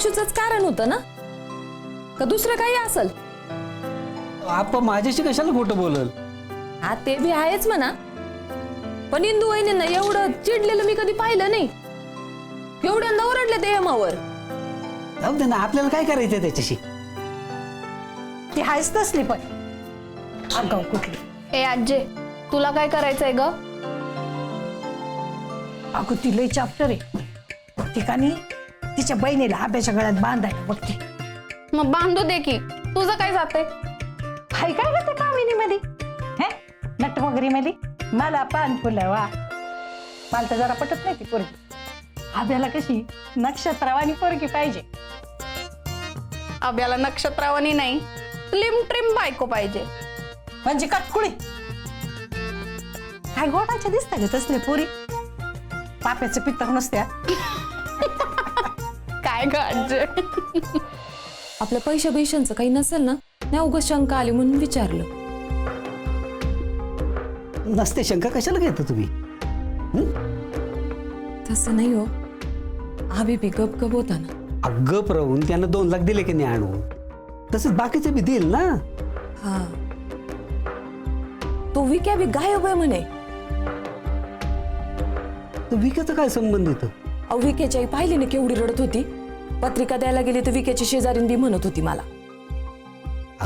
आशूचंच कारण होतं ना, का दुसरं काही असल? आप्पा माझ्याशी कशाला खोटं बोलल? हा ते बी आहेच म्हणा, पण इंदू वहिनींना एवढं चिडलेलं मी कधी पाहिलं नाही. एवढ्यांदा ओरडले ते हेमावर. जाऊ दे ना, आपल्याला काय करायचं त्याच्याशी? ती हायच तसली पण आगाऊ कुठली. ए आजे, तुला काय करायचंय ग? अगं ती लई चाप्टर आहे. ठिकाणी तिच्या बहिणीला आब्याच्या गळ्यात बांधायला बघते. मग बांधू दे की, तुझं काय जाते? हाय काय ग त्या कामिनीमध्ये? हे नटमगरीमध्ये मला पान फुलं वा. मला तर जरा पटत नाही ती पोरगी. आब्याला कशी नक्षत्रवाणी पोरगी पाहिजे. अभ्याला नक्षत्रावानी नाही, स्लिम ट्रिम बायको पाहिजे. म्हणजे कटकुळी. काय गोडाच्या दिसतात ग तसले पोरी. पाप्याचं पित्त नसत्या. काय ग आजे? आपल्या पैशा पैशांचं काही नसेल ना, नाही उगाच शंका आली म्हणून विचारलं. नसते शंका कशाला घेता तुम्ही? तसं नाही हो, आम्ही बी गप होता ना. गप राहून त्यानं 2 लाख दिले की नाही आणून, तसंच बाकीचे बी देईल ना. हा, तो विक्या बी गायब आहे म्हणे. तर विक्याचा काय संबंध येतं? अहो विक्याची आई पाहिली ना केवढी रडत होती. पत्रिका द्यायला गेली तर विक्याची शेजारीन बी म्हणत होती मला.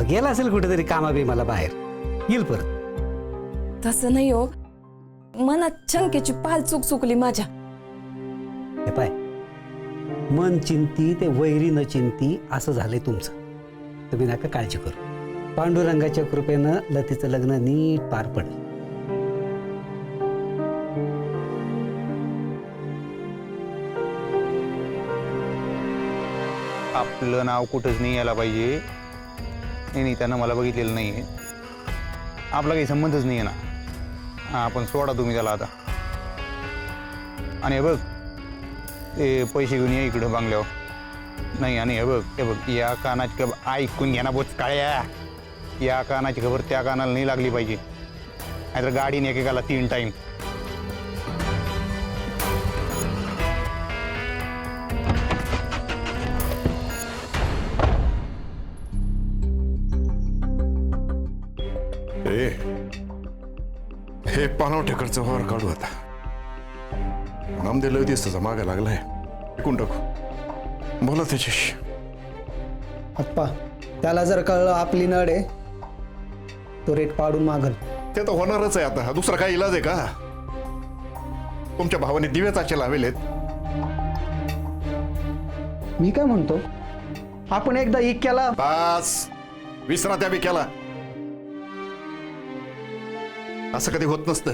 गेला असेल कुठेतरी कामाबी मला बाहेर, येईल परत. तसं नाही हो, मनात शंकेची पाल चुकली माझ्या. हे पाय, मन चिंती ते वैरी न चिंती असं झालंय तुमचं. तुम्ही नका काळजी करू. पांडुरंगाच्या कृपेनं लतीचं लग्न नीट पार पडेल. आपलं नाव कुठंच नाही यायला पाहिजे. नाही त्यानं मला बघितलेलं नाही आहे. आपला काही संबंधच नाही आहे ना. आपण सोडा तुम्ही त्याला आता. आणि हे बघ, ते पैसे घेऊन ये इकडं बांगल्यावर. नाही, आणि हे बघ या कानाची खबर ऐकून घ्या ना बोच काळ्या. या कानाची खबर त्या कानाला नाही लागली पाहिजे, नाहीतर गाडीने एकेकाला 3 टाईम. हे पानवठेकडचं वावर काढू आता. नामदेव लय दिसतं मागा लागलाय. ऐकून टाकू, बोला त्याच्याशी. आप्पा, त्याला जर कळलं आपली नड आहे, तो रेट पाडून मागल. ते तर होणारच आहे. आता दुसरा काय इलाज आहे का? तुमच्या भावाने दिव्याचे लावेलेत. मी काय म्हणतो, आपण एकदा इक्याला. बास, विसरा त्या बिक्याला. असं कधी होत नसतं.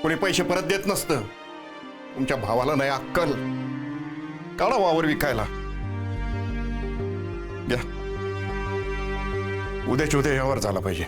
कोणी पैसे परत देत नसतं. तुमच्या भावाला नाही अक्कल. काढा वावर विकायला. घ्या, उद्याच्या उद्या यावर झाला पाहिजे.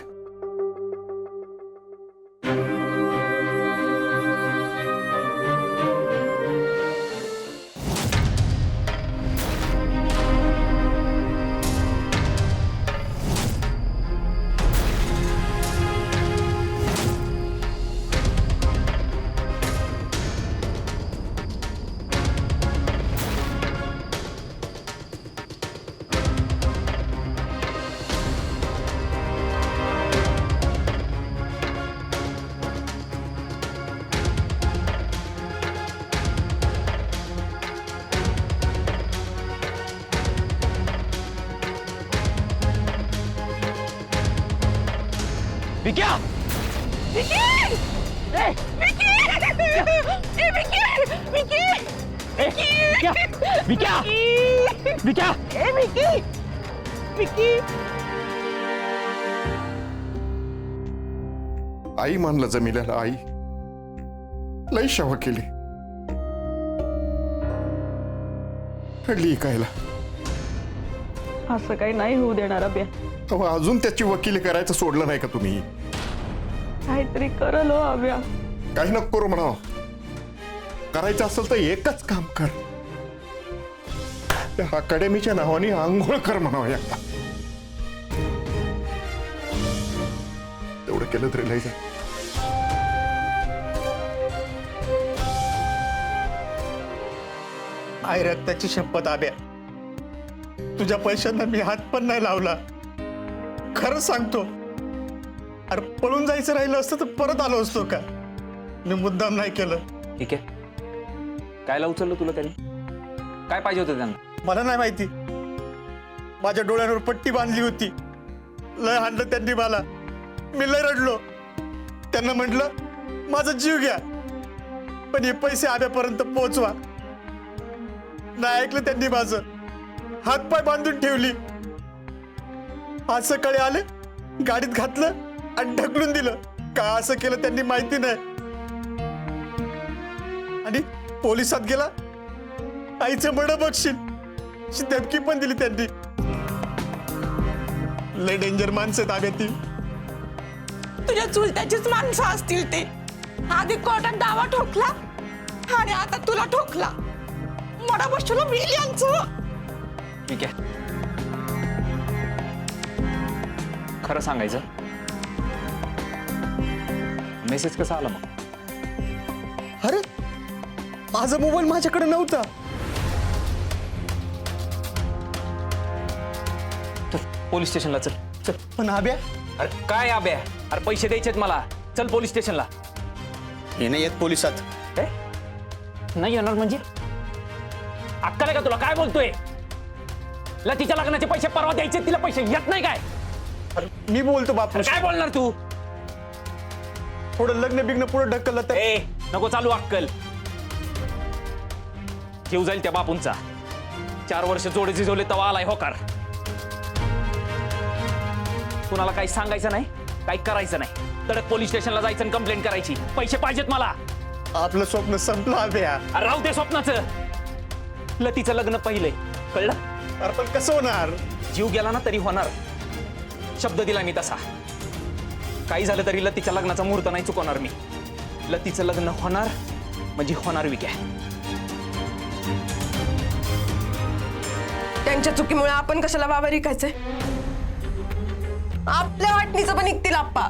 विक्या! आई मानलं जमिल्याला. आई लई शावा केली. हडली इकायला. असं काही नाही होऊ देणार अभ्या. अजून त्याची वकिली करायचं सोडलं नाही का तुम्ही? काहीतरी करल हो अभ्या. काही नको करू म्हणावं. करायचं असेल तर एकच काम कर, त्या अकॅडमीच्या नावाने आंघोळ कर म्हणावं एकदा. तेवढं केलं तरी लय झालं. आई रक्ताची शपथ आब्या, तुझ्या पैशांना मी हात पण नाही लावला. खरं सांगतो. अरे पळून जायचं राहिलं असतं तर परत आलो असतो का? मी मुद्दाम नाही केलं. ठीक आहे, कायला उचललं तुला त्यांनी? काय पाहिजे होतं त्यांना? मला नाही माहिती. माझ्या डोळ्यांवर पट्टी बांधली होती. लय हाणलं त्यांनी मला. मी लय रडलो. त्यांना म्हटलं माझा जीव घ्या, पण हे पैसे आब्यापर्यंत पोहोचवा. नाही ऐकलं त्यांनी माझं. हातपाय बांधून ठेवली. आज सकाळी आले, गाडीत घातलं आणि ढकलून दिलं. का असं केलं त्यांनी माहिती नाही. आणि पोलिसात गेला. आईचं मड बघशील अशी धमकी पण दिली त्यांनी. लय डेंजर माणसं आहेत आब्या ती. तुझ्या चुलत्याचीच माणसं असतील ते. आधी कोर्टात दावा ठोकला आणि आता तुला ठोकला. मोठा बसलो मिळेल यांचं. ठीक आहे, खरं सांगायचं, मेसेज कसा आला मग? अरे माझा मोबाईल माझ्याकडे नव्हता. चल पोलीस स्टेशनला चल. चल. पण आब्या अरे काय आब्या? अरे पैसे द्यायचेत मला. चल पोलीस स्टेशनला. हे नाही येत पोलिसात. नाही येणार म्हणजे? अक्कल आहे का तुला? काय बोलतोय? लतीच्या लग्नाचे पैसे परवा द्यायचे, तिला पैसे येत नाही काय? अरे मी बोलतो बापू. काय बोलणार तू? थोडं लग्न बिग्न पुढे ढकललं तर. ए नको चालू अक्कल. जीव जाईल त्या बापूंचा. 4 वर्ष जोडे झिजवले तवा आलाय होकार. कुणाला काही सांगायचं नाही, काही करायचं नाही. तडक पोलीस स्टेशनला जायचं आणि कंप्लेंट करायची. पैसे पाहिजेत मला. आपलं स्वप्न संपलं आब्या. अरे राहू दे स्वप्नाचं. लतीचं लग्न पहिलंय, कळलं? अरे पण कसं होणार? जीव गेला ना तरी होणार. शब्द दिला मी तसा. काही झालं तरी लतीच्या लग्नाचा मुहूर्त नाही चुकवणार मी. लतीचं लग्न होणार म्हणजे होणार. विक्या, त्यांच्या चुकीमुळे आपण कशाला वावर विकायचंय? आपल्या वाटणीचं पण निघतील आप्पा.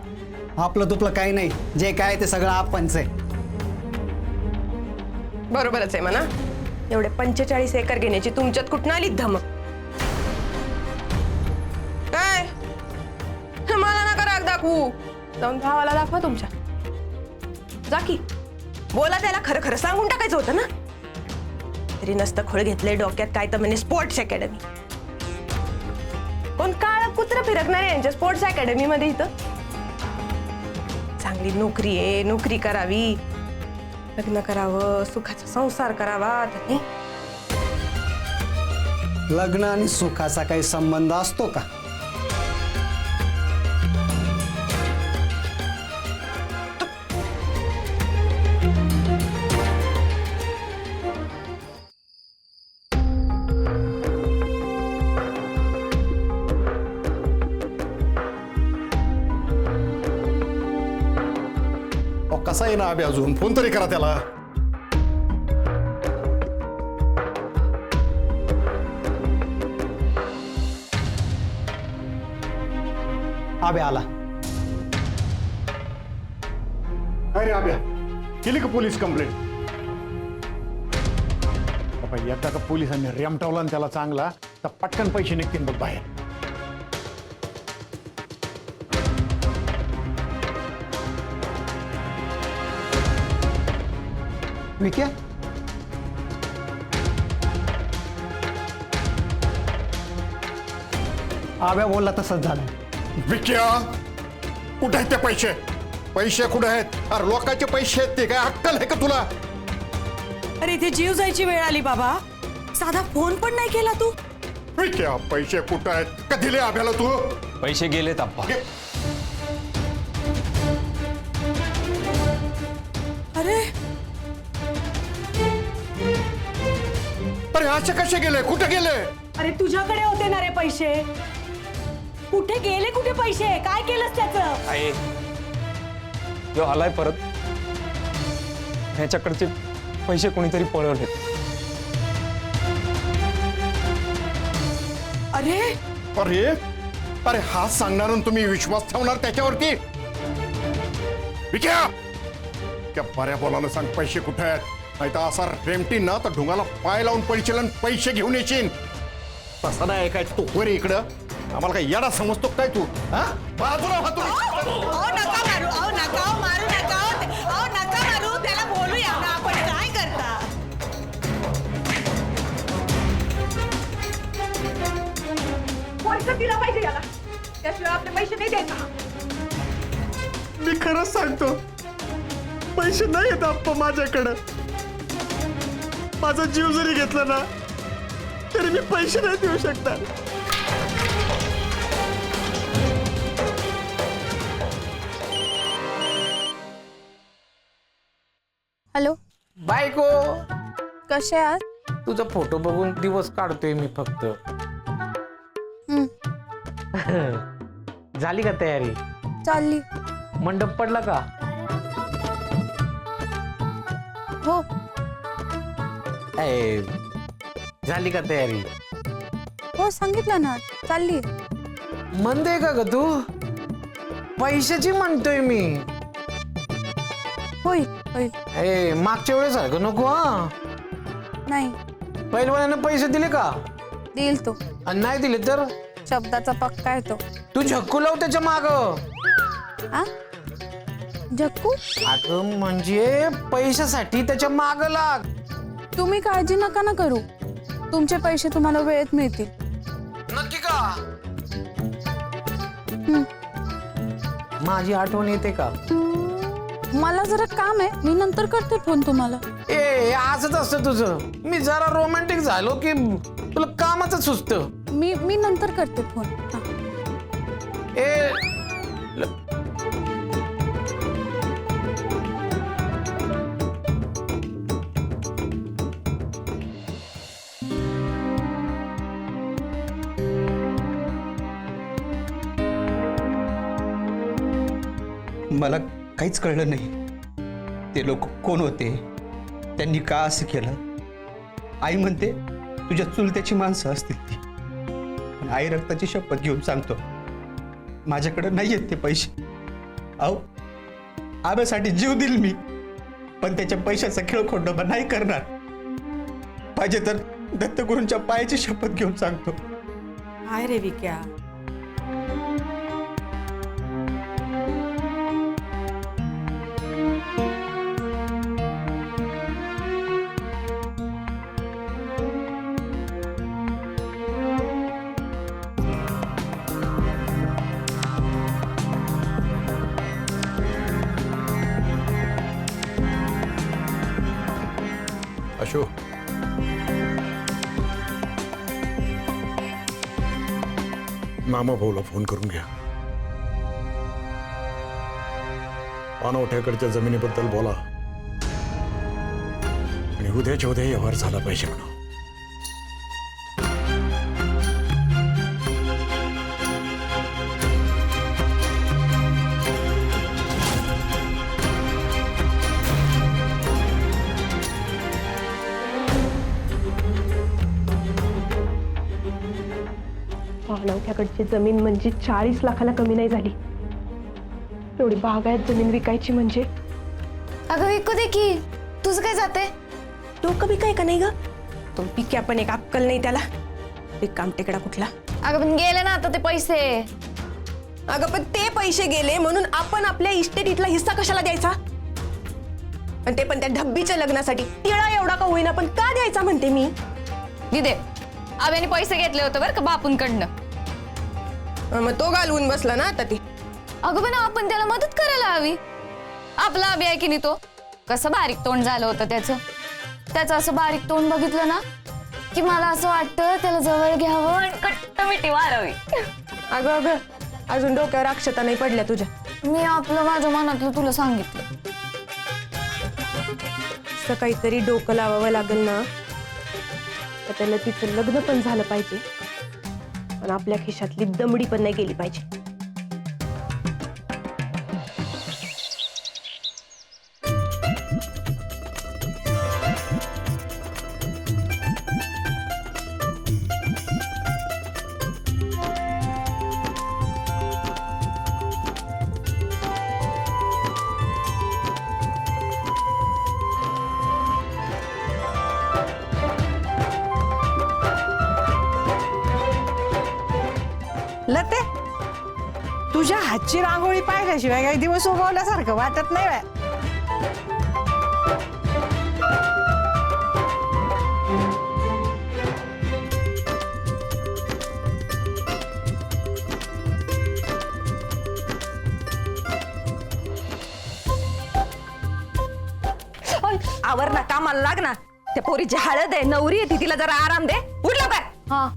आपलं तुपलं काही नाही, जे काय ते सगळं आपणच आहे. बरोबरच आहे म्हणा. एवढे 45 एकर घेण्याची तुमच्यात कुठं आली धमक? काय मला नका राग दाखवू. जाऊन भावाला दाखवा तुमच्या. जा की बोला, त्याला खरं खरं सांगून टाकायचं होतं ना. तरी नसतं खोळ घेतलंय डोक्यात काय तर म्हणजे स्पोर्ट्स अकॅडमी. कोण काळ कुत्र फिरकणार आहे यांच्या स्पोर्ट्स अकॅडमी मध्ये? इथं चांगली नोकरी आहे, नोकरी करावी, लग्न करावं, सुखाचा संसार करावा. त्यांनी लग्न आणि सुखाचा काही संबंध असतो का? कसा आहे ना आब्या? अजून फोन तरी करा त्याला. आबे आला. अरे आब्या, केली का पोलीस कंप्लेंट? एकदा का पोलिसांनी रेमटावला त्याला चांगला तर पटकन पैसे निघतील बघ बाहेर. विक्या, आब्या बोलला तसंच झालं. विक्या, कुठे आहेत ते पैसे? पैसे कुठे आहेत? अरे लोकांचे पैसे आहेत ते. काय अक्कल आहे का तुला? अरे इथे जीव जायची वेळ आली बाबा. साधा फोन पण नाही केला तू. विक्या, पैसे कुठे आहेत? का दिले आब्याला तू? पैसे गेलेत आप्पा. अरे अरे असे कसे गेले? कुठे गेले? अरे तुझ्याकडे होते ना रे पैसे. कुठे गेले? कुठे पैसे? काय केलंस त्याचं? आहे जो आलाय परत, ह्याच्याकडचे पैसे कोणीतरी पळवले. अरे अरे अरे हा सांगणार आणि तुम्ही विश्वास ठेवणार त्याच्यावरती? विक्या, त्या बऱ्या बोलायला सांग पैसे कुठे आहेत? नाही तर असा रेमटीन ना तर ढुंगाला पाय लावून पडशील आणि पैसे घेऊन येशील. तसं नाही काय तू वर इकडं. आम्हाला काय येडा समजतो काय तू? हा बाजूला हो तुम्ही. नका मारू नका मारू त्याला बोलूया ना आपण. काय करता? पैसे दिला पाहिजे याला, त्याशिवाय आपले पैसे नाही द्यायचा. मी खरंच सांगतो, पैसे नाही येत आप्पा माझ्याकडं. माझा जीव जरी घेतला ना तरी मी पैसे नाही देऊ शकणार. हॅलो, बायको, कसे आहात? तुझा फोटो बघून दिवस काढतोय मी फक्त. झाली का तयारी? चालली. मंडप पडला का? हो. ए, झाली का तयारी? हो, सांगितलं ना, चालली. मंद आहे का ग तू? पैशाची म्हणतोय मी. होईल होईल. ए, मागच्या वेळेस सारखं नको हा. नाही. पहिलवानाने पैसे दिले का? देईल तो. आणि नाही दिले तर? शब्दाचा पक्का आहे तो. तू झक्कू लाव त्याच्या माग. आ? झक्कू? अगं म्हणजे पैशासाठी त्याच्या माग लाग. तुम्ही काळजी नका ना करू, तुमचे पैसे तुम्हाला वेळेत मिळतील. नक्की का? माझी आठवण येते का? मला जरा काम आहे, मी नंतर करते फोन तुम्हाला. ए, असंच असतं तुझं. मी जरा रोमॅन्टिक झालो की तुला कामाचं सुचतं. मी नंतर करते फोन. हा. ए, मला काहीच कळलं नाही. ते लोक कोण होते, त्यांनी का असं केलं. आई म्हणते तुझ्या चुलत्याची माणसं असतील ती, पण आई रक्ताची शपथ घेऊन सांगतो माझ्याकडे नाही आहेत ते पैसे. अहो, आब्यासाठी जीव दिल मी, पण त्याच्या पैशाचा खेळखोडोबा नाही करणार. पाहिजे तर दत्तगुरूंच्या पायाची शपथ घेऊन सांगतो. काय रे विक्या, अशोक, मामा भाऊला फोन करून घ्या. पानवठ्याकडच्या जमिनीबद्दल बोला आणि उद्याच्या उद्या व्यवहार झाला पाहिजे म्हणा. पानवठ्याकडची जमीन म्हणजे 40 लाखाला कमी नाही झाली. एवढी बागायत जमीन विकायची म्हणजे. अगं विकू दे की, तुझं काय जाते. डोकं बी काय का नाही ग? तो पिक्या पण एक अक्कल नाही त्याला. एक काम टेकडा कुठला. अगं पण गेले ना आता ते पैसे. अगं पण ते पैसे गेले म्हणून आपण आपल्या इस्टेटीतला हिस्सा कशाला द्यायचा? आणि ते पण त्या ढब्बीच्या लग्नासाठी. तिळा एवढा का होईना पण का द्यायचा म्हणते मी. दिदे, आब्याने पैसे घेतले होते बरं का बापूंकडनं. मग तो घालवून बसला ना आता ती. अगं पण आपण त्याला मदत करायला हवी. आपला आबी आहे की नाही, तो कसं बारीक तोंड झालं होतं त्याचं असं बारीक तोंड बघितलं ना की मला असं वाटतं त्याला जवळ घ्यावं आणि कट्ट मिठी मारावी. अगं अजून डोक्यावर अक्षता नाही पडल्या तुझ्या. मी आपलं माझ्या मनातलं तुला सांगितलं. असं काहीतरी डोकं लावावं लागेल ना, तर त्याला तिचं लग्न पण झालं पाहिजे आणि आपल्या खिशातली दमडी पण नाही गेली पाहिजे. हातची रांगोळी पाहिल्याशिवाय काही दिवस उगवल्यासारखं वाटत नाही बाय. आवर ना, कामाला लाग ना. त्या पोरीची हळद आहे, नवरी आहे ती, तिला जरा आराम दे. उठला काय? हा.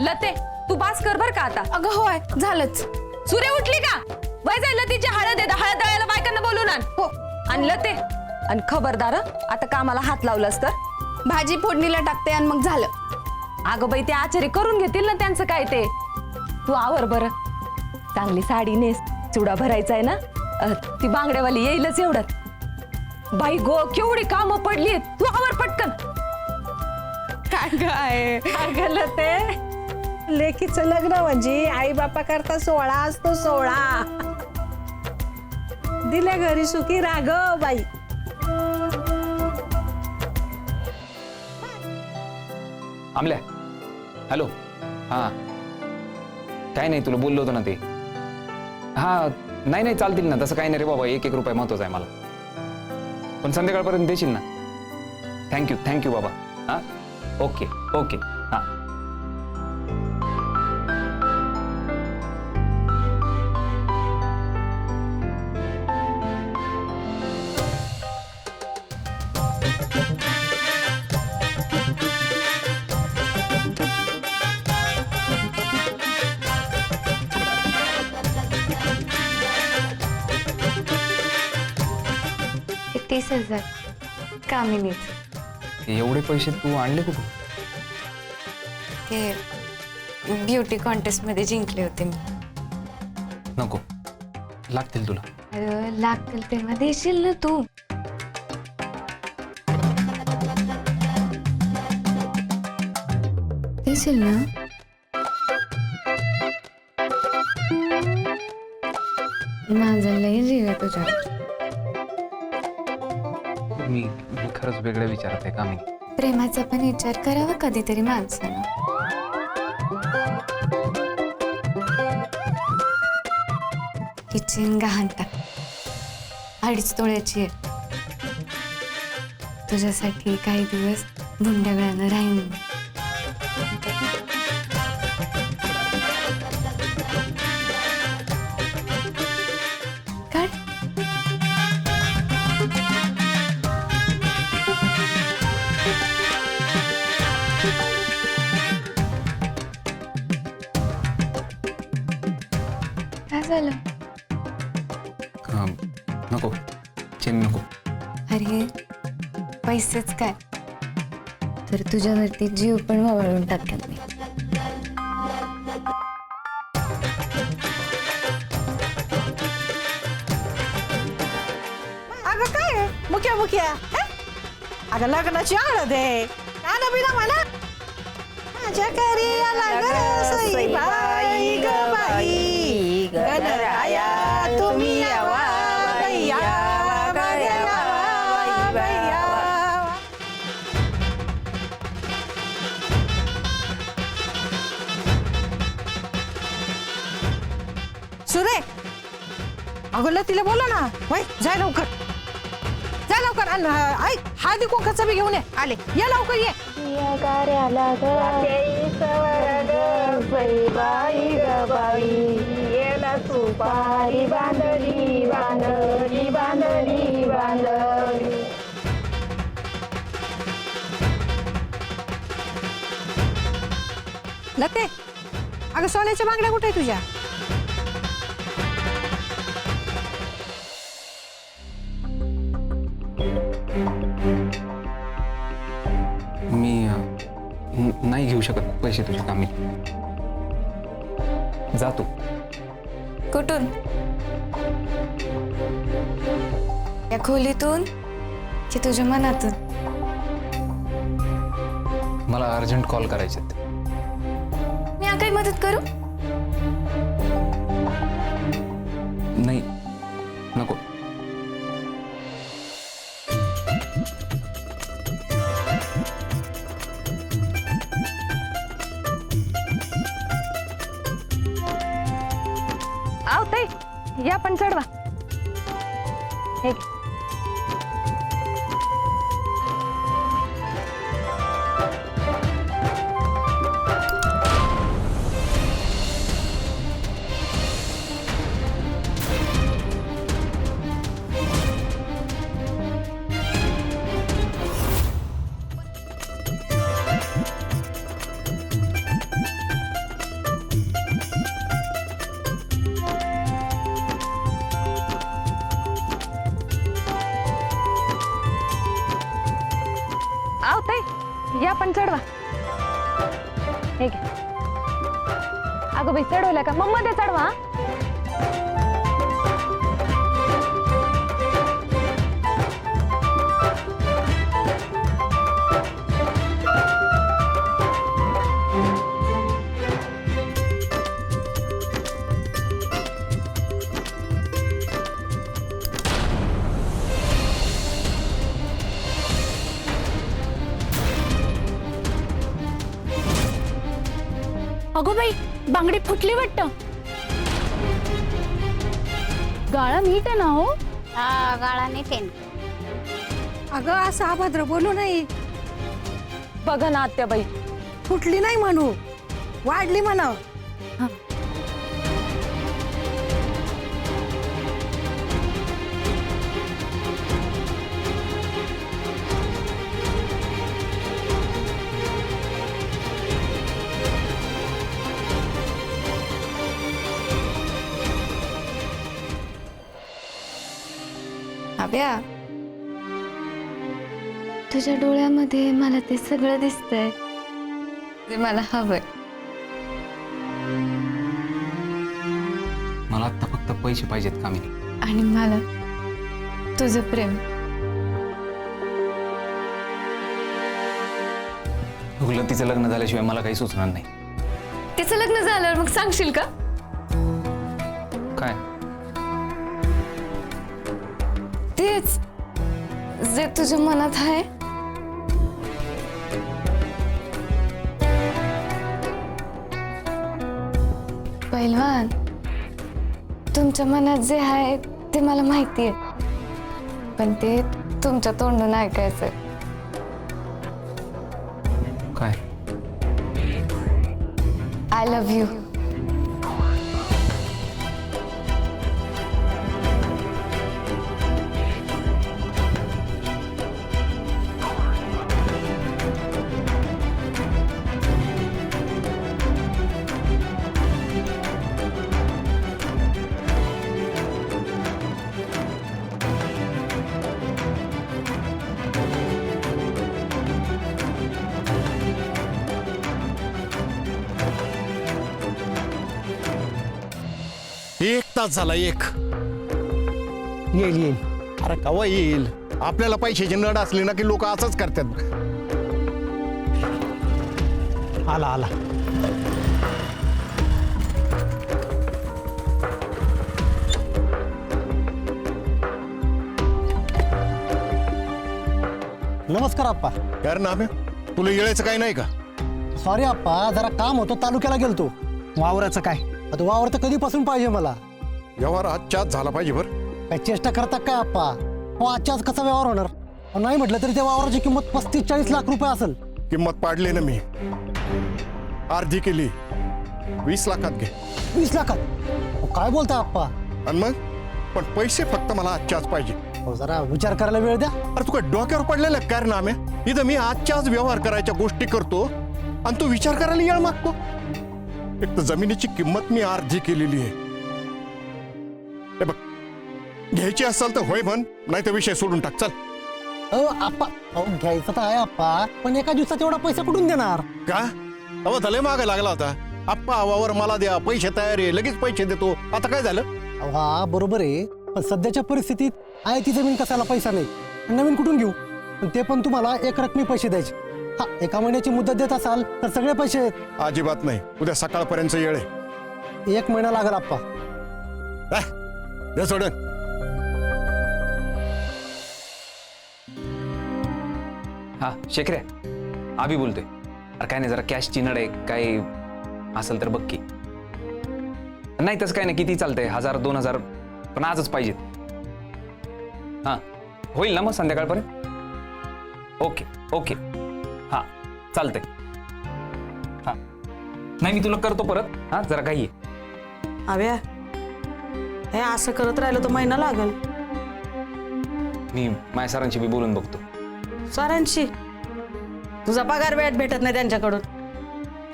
लते, तू बास कर बर का आता. अगं होय, झालंच. सूर्य उठली का? वय जाईल लतीची हळद आहे, हळद दळायला बायकांना बोलून आण. हो, आणलं ते. आणि खबरदार आता कामाला हात लावलास तर. भाजी फोडणीला टाकते आणि मग झालं. अगं बाई, ते आचारी करून घेतील ना त्यांचं काय ते. तू आवर बर, चांगली साडी नेस, चुडा भरायचा आहे ना. ती बांगड्यावाली येईलच एवढ्यात. बाई गो, केवढी कामं पडली, तू आवर पटकन. काय अगलं ते लेकीचं लग्न म्हणजे आई बापा करता 16 असतो 16. दिल्या घरी सुखी राघव बाई. आमल्या, हॅलो. हा, काय नाही, तुला बोललो होतो ना ते. हा, नाही चालतील ना, तसं काही नाही रे बाबा. 1-1 रुपये महत्वाचा आहे मला. पण संध्याकाळपर्यंत देशील ना. थँक्यू बाबा. हा, ओके. हा. हे 30,000 कामिनीच. एवढे पैसे तू आणले कुठून? ते ब्युटी कॉन्टेस्ट मध्ये जिंकले होते मी. नको, लागतील तुला. अरे लागतील तेव्हा देशील ना तू. देशील ना. माझा लय जीव आहे तुझ्यावर. मी खरंच वेगळं विचारत आहे का मी? प्रेमाचा पण विचार करावा कधीतरी माणसानं. ही चेन गहाण टाक, 2.5 तोळ्याची आहे. तुझ्यासाठी काही दिवस भुंड्यागळ्यानं राहीन मी. काढ. काय झालं? नको, चेन नको. अरे पैसेच काय, तर तुझ्यावरती जीव पण वळवून टाकेल मी. अगं काय मुख्या अगं लग्नाची हळद आहे. गाणं बिना म्हणा. माझ्या घरी आला ग सईबाई ग बाई, गणराया तुम्ही यावा बाई, यावा ग यावा बाई, यावा. सुरे, अगं लतीला बोला ना. वय जाय लवकर, जा लवकर. ऐक, हळदी कुंकाचं बी घेऊन ये. आले, ये लवकर ये. सुपारी बांधली बांधली बांधली बांधली. लते, अगं सोन्याच्या बांगड्या कुठे आहे तुझ्या? मी नाही घेऊ शकत पैसे तुझ्या कामी. जातो. कुठून? या खोलीतून की तुझ्या मनातून? मला अर्जंट कॉल करायचे. मी काही मदत करू? नाही, नको. हे घे. आव ताई या पण चढवा. हे घे. अगं बाई चढवल्या का? मग मध्ये चढवा. अगो बाई बांगडी फुटली वाटतं. गाळा नीट आहे ना हो? गाळा नीट आहे. अगं असं अभद्र बोलू नाही. बघा ना आत्याबाई, फुटली नाही म्हणू, वाढली म्हणा. अभ्या, तुझ्या डोळ्यामध्ये मला ते सगळं दिसतंय जे मला हवंय. मला आता फक्त पैसे पाहिजेत कामिनी. आणि मला तुझं प्रेम. लतीचं लग्न झाल्याशिवाय मला काही सुचणार नाही. तिचं लग्न झाल्यावर मग सांगशील का? काय? तेच जे तुझ्या मनात आहे. पहिलवान, तुमच्या मनात जे आहे ते मला माहिती आहे, पण ते तुमच्या तोंडून ऐकायचंय. काय? I love you. एक तास झाला. एक येईल येईल. अरे कवा येईल? आपल्याला पैशाची नड असली ना की लोक असंच करतात. आला आला. नमस्कार आप्पा. कारण आम्ही तुला येळायचं काय नाही का? सॉरी आप्पा, जरा काम होतं, तालुक्याला गेलतो. वावराचं काय, आता वावर तर कधीपासून पाहिजे मला. व्यवहार आजच्या आज झाला पाहिजे. बरं काय चेष्टा करता काय आप्पा? हो, आजच्या आज कसा व्यवहार होणार? नाही म्हटलं तरी त्या वावराची किंमत 35-40 लाख रुपये असेल. किंमत पाडली ना मी, अर्धी केली. 20 लाखात घे. 20 लाखात? काय बोलताय आप्पा? आणि मग पण पैसे फक्त मला आजच्या आज पाहिजे. हो, जरा विचार करायला वेळ द्या. अरे तू काय डोक्यावर पडलेलं काय ना? आम्ही इथं मी आजच्या आज व्यवहार करायच्या गोष्टी करतो आणि तू विचार करायला येळ मागतो. एक तर जमिनीची किंमत मी अर्धी केलेली आहे. हे बघ, घ्यायची असेल तर होय म्हण, नाही तर विषय सोडून टाक. चल. आप्पा, घ्यायचं तर आहे आप्पा, पण एका दिवसात एवढा पैसा कुठून देणार? का अहो झाले मागे लागला होता. आप्पा वावर मला द्या, पैसे तयार आहे, लगेच पैसे देतो. आता काय झालं? हा बरोबर आहे, पण सध्याच्या परिस्थितीत आहे ती जमीन कसायला पैसा नाही, नवीन कुठून घेऊ? पण ते पण तुम्हाला एक रकमी पैसे द्यायचे. हा, 1 महिन्याची मुदत देत असाल तर सगळे पैसे आहेत. अजिबात नाही. उद्या सकाळपर्यंत येळ आहे. 1 महिना लागेल आप्पा. दे सोडून. हा शेखरे, आभी बोलतोय. अरे काय नाही, जरा कॅशची नड आहे, काय असेल तर बघ की. नाही तसं काय नाही, किती चालतंय, 1000-2000 पण आजच पाहिजेत. हां होईल ना मग संध्याकाळपर्यंत? ओके ओके हां चालतंय. हां नाही मी तुला करतो परत. हां जरा काही आहे. आव्या हे असं करत राहिलं तर महिना लागल. मी माझ्या सरांशी बी बोलून बघतो. सरांशी तुझा पगार वेळेत भेटत नाही त्यांच्याकडून.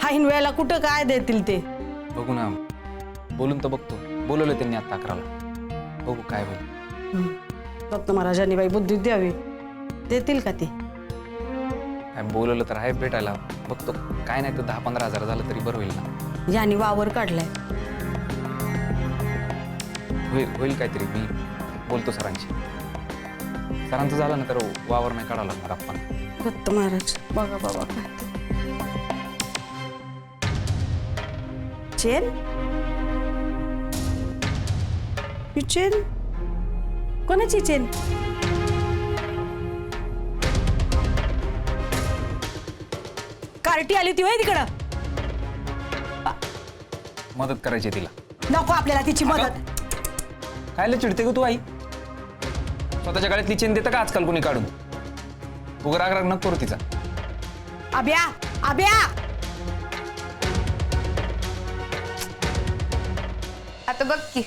हाईन वेळेला कुठं काय देतील ते. बघू ना बोलून तर बघतो. बोलवलं त्यांनी आता 11ला. बघू काय होईल. फक्त महाराजांनी बाई बुद्धी द्यावी. देतील का ती? काय बोलवलं तर आहे भेटायला. बघतो काय नाही तर 10-15 हजार झालं तरी बरं होईल ना. यांनी वावर काढलाय. होईल काहीतरी. मी बोलतो सरांशी. सरांचं झालं ना तर वावर नाही काढावं लागणार आपण. दत्त महाराज बघा बाबा काय चेन. ही चेन कोणाची चेन? कार्टी आली ती होय तिकडं. मदत करायची तिला. नको आपल्याला तिची मदत. कायला चिडते ग तू आई? स्वतःच्या गाड्यातली चेन देतं का आजकाल कोणी काढून? उगा राग नको करू तिचा. आब्या आब्या आता बघ की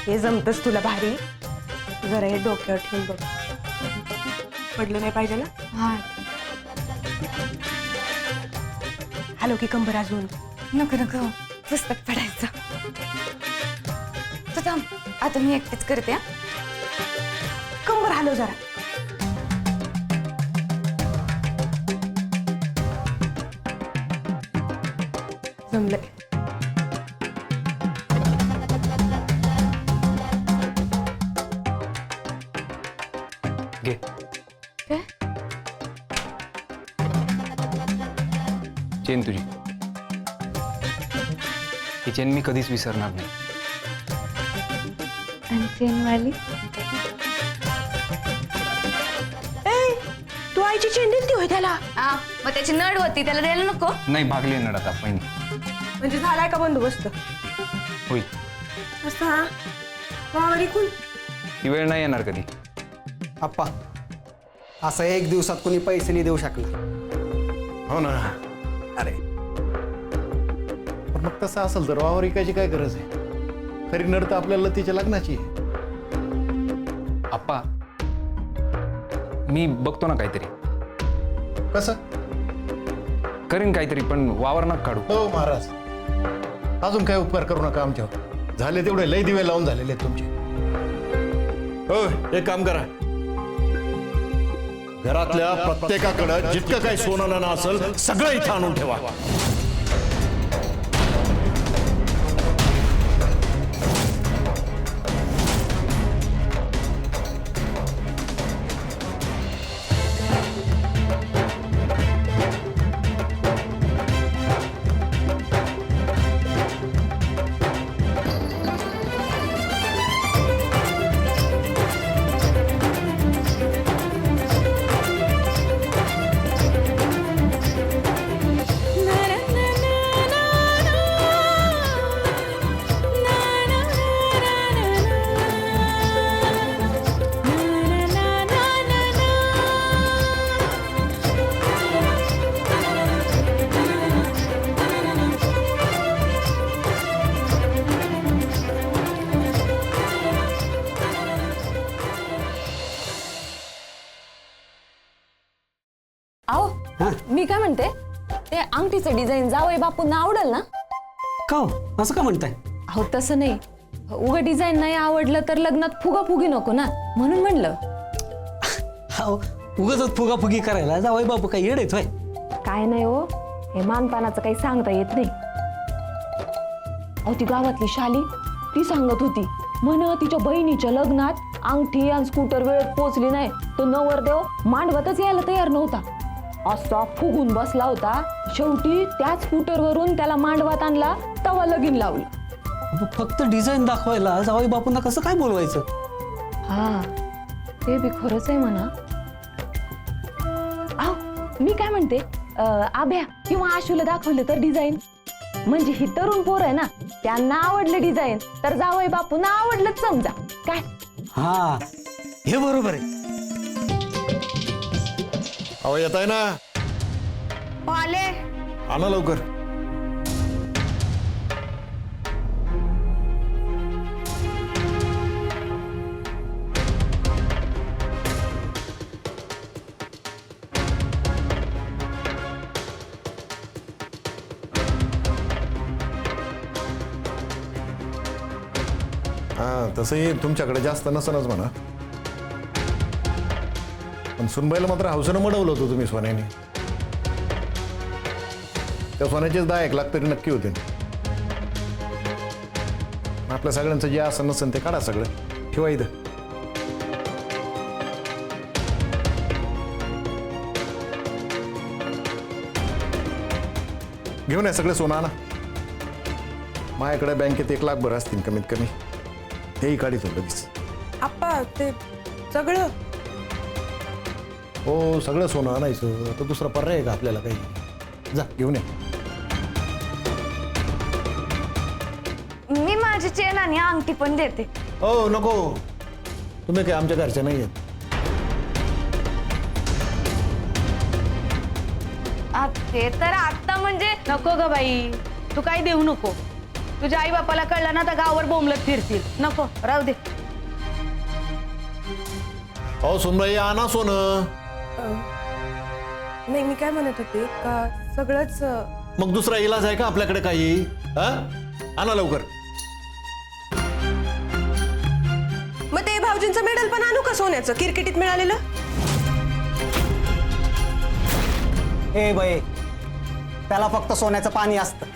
हे जमतच तुला भारी. जरा हे डोक्यावर ठेवून बघ. पडलं नाही पाहिजे ना. हा हॅलो की कंबर अजून. नको नको पुस्तक पडायचं. तू थांब आता मी एकटीच करते. हा कंबर हलव जरा. जमलं. घे. काय? चेन तुझी. ही चेन मी कधीच विसरणार नाही. आणि चेनवाली तू आईची चेन दिली होय त्याला? हा मग त्याची नड होती त्याला द्यायला नको. नाही भागली नड आता पहिली. म्हणजे झालाय का बंदोबस्त? होईल. असं हा वावर इकून ही वेळ नाही येणार कधी. आप्पा असं एक दिवसात कोणी पैसे नाही देऊ शकणार. हो ना. अरे पण मग तसं असेल तर वावर विकायची काय गरज आहे? खरी नड तर आपल्याला तिच्या लग्नाची आहे. आप्पा मी बघतो ना काहीतरी. कसं? करीन काहीतरी पण वावर नका काढू. हो महाराज अजून काय उपकार करू नका आमच्यावर. झाले तेवढे लय दिवे लावून झालेले आहेत तुमचे. हो एक काम करा. घरातल्या प्रत्येकाकडं जितकं काही सोनं नाणं असेल सगळं इथं आणून ठेवा. अहो मी काय म्हणते ते अंगठीचं डिझाईन जावई बापूंना आवडेल ना? का हो असं का म्हणताय? अहो तसं नाही. उगा डिझाईन नाही आवडलं तर लग्नात फुगाफुगी नको ना म्हणून म्हणलं. हो उगाच फुगाफुगी करायला जावई बापू काही येड येतोय. काय नाही हो हे मानपानाचं काही सांगता येत नाही. अहो ती गावातली शाली ती सांगत होती म्हण तिच्या बहिणीच्या लग्नात अंगठी आणि स्कूटर वेळेत पोचली नाही तो नवरदेव मांडवतच यायला तयार नव्हता. असा फुगून बसला होता. शेवटी त्याच स्कूटरवरून त्याला मांडवात आणला तवा लगीन लावलं. फक्त डिझाईन दाखवायला जावई बापूंना कसं काय बोलवायचं? हा ते बी खरंच आहे म्हणा. अहो मी काय म्हणते आभ्या किंवा आशूला दाखवलं तर डिझाईन म्हणजे ही तरुण पोर आहे ना त्यांना आवडलं डिझाईन तर जावई बापूंना आवडलं समजा काय. हा हे बरोबर आहे. अहो येत आहे ना, आले. आणा लवकर. हा तसंही तुमच्याकडे जास्त नसनच म्हणा, पण सुनबाईला मात्र हौसेनं मडवलं होतं तुम्ही सोन्याने. त्या सोन्याचेच 10-1 लाख तरी नक्की होते. आपल्या सगळ्यांचं जे असं नसेल ते काढा सगळं, ठेवा इथं. घेऊन या सगळं सोनं आणा. माझ्याकडे बँकेत 1 लाख भर असतील कमीत कमी, तेही काढीत होतं लगेच. आप्पा ते सगळं हो सगळं सोनं आणायचं, तर दुसरा पर्याय आहे का आपल्याला काही. जा घेऊन या. मी माझी चेन आणि अंगठी पण देते. हो नको, तुम्ही काय आमच्या घरच्या नाही आहेत. ते तर आता म्हणजे नको ग बाई, तू काही देऊ नको. तुझ्या आई बापाला कळलं ना तर गावावर बोंबलत फिरतील. नको, राहू दे. अहो सुनबाई आणा सोनं. नाही मी काय म्हणत होते का सगळंच मग दुसरा इलाज आहे का आपल्याकडे काही? हा आणा लवकर. मग ते भाऊजींचं मेडल पण आणू का सोन्याचं क्रिकेटीत मिळालेलं? ए बाई, त्याला फक्त सोन्याचं पाणी असतं.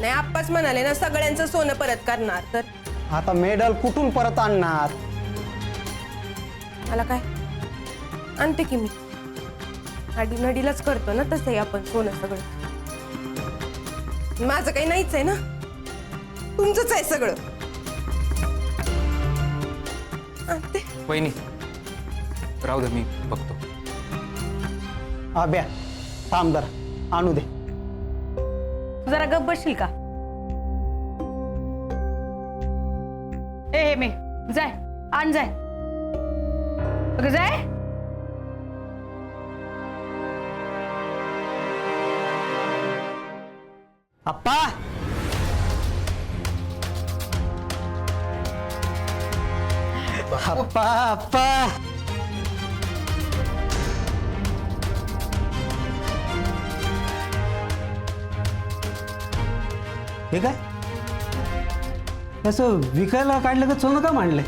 नाही आप्पाच म्हणाले ना सगळ्यांचं सोनं परत करणार, तर आता मेडल कुठून परत आणणार? मला काय आणते की मी आडी नडीलाच करतो ना तसंही आपण सोनं सगळं. माझं काही नाहीच आहे ना, तुमचंच आहे सगळं. आणते. वहिनी राहू दे, मी बघतो. अभ्या थांब जरा, आणू दे. जरा गप बसशील का? ए मी जाय, आण जाय. अगं जाय. अप्पा, अप्पा अप्पा. हे काय असं विकायला काढलं का? सोनं का मांडलंय?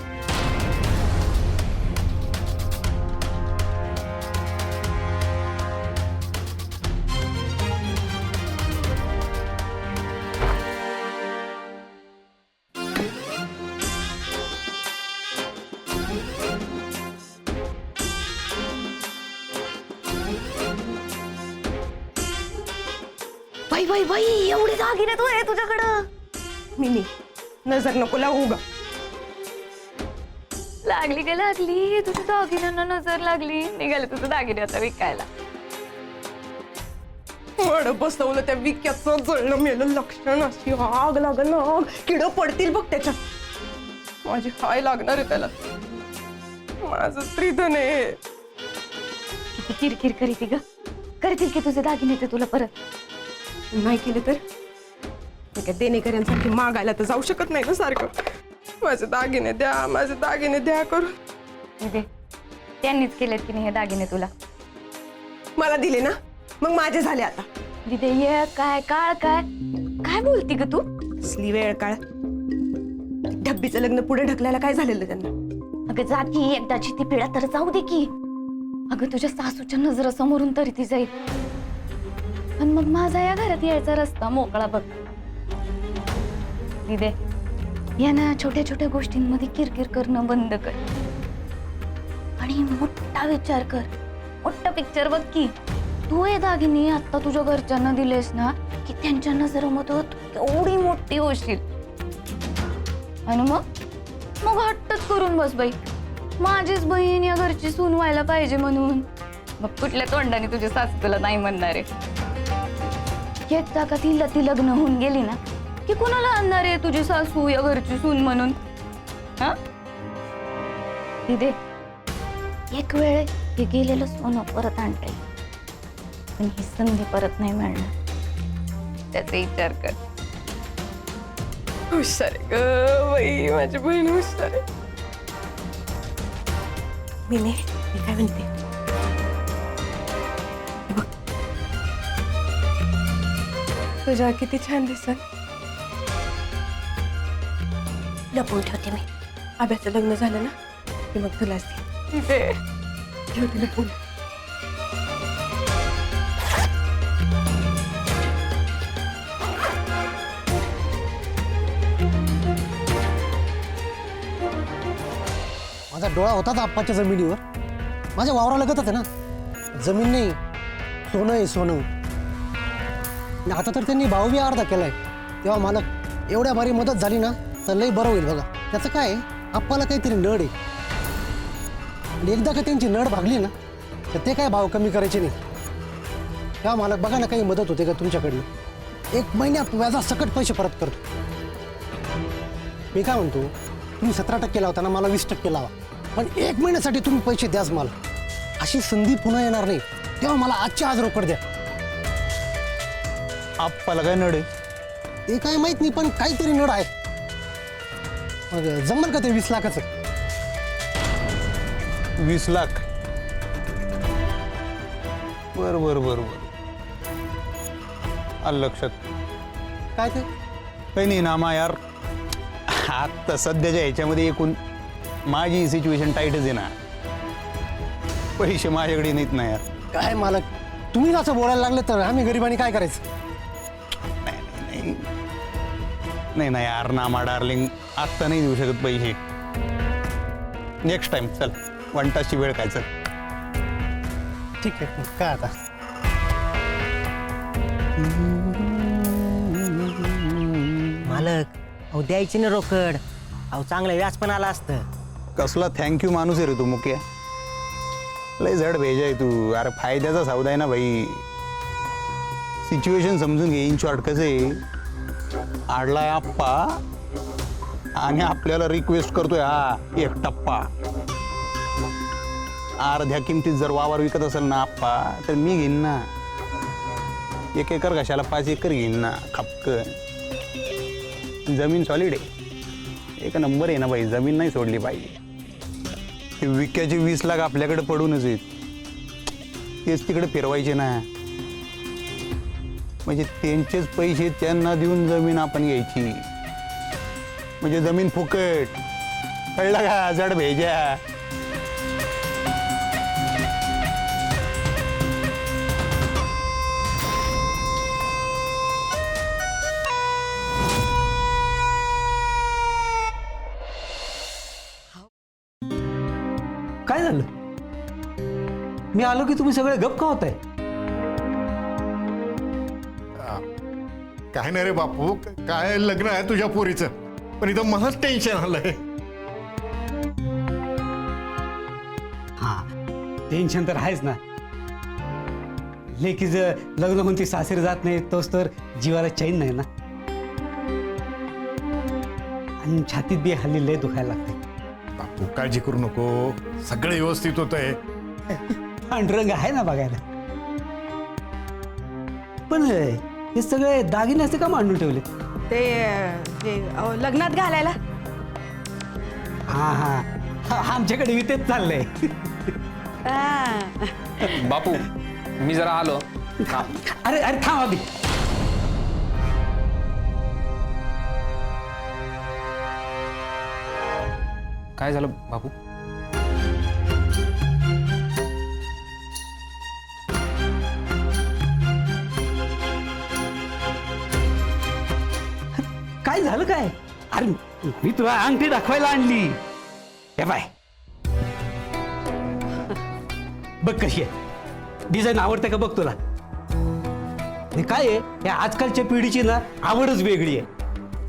बाई बाई बाई, एवढे दागिने तू आहे तुझ्याकडं. मिनी नजर नको लावू गा. लागली का लागली, तुझ्या दागिन्यांना नजर लागली. निघाले तुझं दागिने आता विकायला. वड बसवलं त्या विक्याचं, जळलं मेलं लक्षण. अशी आग लागल ना, आग किड पडतील बघ त्याच्यात. माझी हाय लागणार आहे त्याला. माझं स्त्रीधन आहे. किती किरकिर करीती ग. करतील की तुझे दागिने ते तुला परत. नाही केले तर मी काय देणेकऱ्यांसारखी मागायला तर जाऊ शकत नाही ना सारखं. माझे दागिने द्या, माझे दागिने द्या करून. दे, त्यांनीच केलेत की नाही हे दागिने तुला. मला दिले ना, मग माझे झाले आता. दिदे ये काय काळ काय काय बोलती ग तू? असली वेळ काळ. ढब्बीचं लग्न पुढे ढकलायला काय झालेलं त्यांना? अगं जा की, एकदाची ती पिढा तर जाऊ दे की. अगं तुझ्या सासूच्या नजरासमोरून तरी ती जाईल. पण मग माझा या घरात यायचा रस्ता मोकळा बघ. दिदे या ना छोट्या छोट्या गोष्टींमध्ये किरकिर करणं बंद कर आणि मोठा विचार कर. मोठा पिक्चर बघ की. तू हे दागिने आता तुझ्या घरच्यांना दिलेस ना की त्यांच्या नजरेमध्ये एवढी मोठी होशील. आणि मग हट्टच करून बस बाई, माझीच बहीण या घरची सून व्हायला पाहिजे म्हणून. मग कुठल्या तोंडाने तुझ्या सासू तुला नाही म्हणणार आहे? एकदा का ती लग्न होऊन गेली ना की कोणाला आणणार आहे तुझी सासू या घरची सून म्हणून? हा दे, एक वेळ हे गेलेलं सोनं परत आणता येईल, पण ही संधी परत नाही मिळणार, त्याचा विचार कर. हुशार आहे ग बाई, माझी बहीण हुशार आहे. मी काय म्हणते, बघ, तुझ्या किती छान दिसल. लपवून ठेवते मी. आब्याचं लग्न झालं ना की मग तुलाच दे. ठेवते लपवून. माझा डोळा होता आप्पाच्या जमिनीवर. माझ्या वावराला लगतच आहे ना, जमीन नाही, सोनं आहे सोनं. आणि आता तर त्यांनी भाव बी अर्धा केलाय. तेव्हा मला एवढ्या भारी मदत झाली ना तर लई बरं होईल बघा. त्याचं काय आहे, आप्पाला काहीतरी नड आहे. आणि एकदा का त्यांची नड भागली ना तर ते काय भाव कमी करायचे नाही. तेव्हा मला बघा ना काही मदत होते का तुमच्याकडनं. 1 महिन्यात व्याजा सकट पैसे परत करतो. मी काय म्हणतो, तुम्ही 17% लावता ना, मला 20% लावा, पण 1 महिन्यासाठी तुम्ही पैसे द्याच मला. अशी संधी पुन्हा येणार नाही. तेव्हा मला आजच्या आज रोकड द्या. आप्पाला काय नड आहे? ते काय माहित नाही, पण काहीतरी नड आहे. मग जमल का ते 20 लाखाचं? 20 लाख? बर बर बर बर, आलं लक्षात. काय ते? काही नाही नामा यार, आता सध्याच्या ह्याच्यामध्ये एकूण माझी सिच्युएशन टाईटच आहे ना. पैसे माझ्याकडे नाहीत ना यार. काय मालक, तुम्ही असं बोलायला लागले तर आम्ही गरिबांनी काय करायचं? नाही नाही यार नामा डार्लिंग, आत्ता नाही देऊ शकत पैसे. नेक्स्ट टाइम चल, 1 तासची वेळ काय. चल ठीक आहे, काय आता. मालक, अहो द्यायची ना रोकड. अहो चांगलं व्याज पण आला असतं. कसला थँक्यू माणूस आहे रे तू मुख्य. लय जड भेज आहे तू. अरे फायद्याचा सौदा आहे ना भाई. सिच्युएशन समजून घे. इन शॉर्ट कसं आहे, आडलाय आप्पा आणि आपल्याला रिक्वेस्ट करतोय हा 1 टप्पा. अर्ध्या किमतीत जर वावर विकत असेल ना आप्पा, तर मी घेईन ना. 1 एकर कशाला 5 एकर घेईन ना खपकन. जमीन सॉलिड आहे, 1 नंबर आहे ना भाई. जमीन नाही सोडली पाहिजे. ते विक्याचे 20 लाख आपल्याकडे पडूनच आहेत, तेच तिकडे फिरवायचे ना. म्हणजे त्यांचेच पैसे त्यांना देऊन जमीन आपण घ्यायची. म्हणजे जमीन फुकट. कळलं का? जड भेजा. काय झालं? मी आलो की तुम्ही सगळे गप का होताय? काय नाही रे बापू, काय लग्न आहे तुझ्या पोरीचं, पण इथं मलाच टेन्शन आलंय. हा, टेन्शन तर आहेच ना. लेकीचं लग्न होऊन ती सासरी जात नाही तोच तर जीवाला चैन नाही ना. आणि छातीत बी हल्ली लय दुखायला लागते. बापू काळजी करू नको, सगळं व्यवस्थित होत आहे. पांढरंग आहे ना बघायला. पण हे सगळे दागिने असते का मांडून ठेवले? ते लग्नात घालायला. हा हा, आमच्याकडे वितेच चाललंय. बापू मी जरा आलो. अरे अरे थांब आधी. काय झालं बापू? काय झालं काय? अरे मी तुला अंगठी दाखवायला आणली. हे बाय बघ कशी आहे. डिझाईन आवडते का बघ तुला. हे काय आहे, या आजकालच्या पिढीची ना आवडच वेगळी आहे.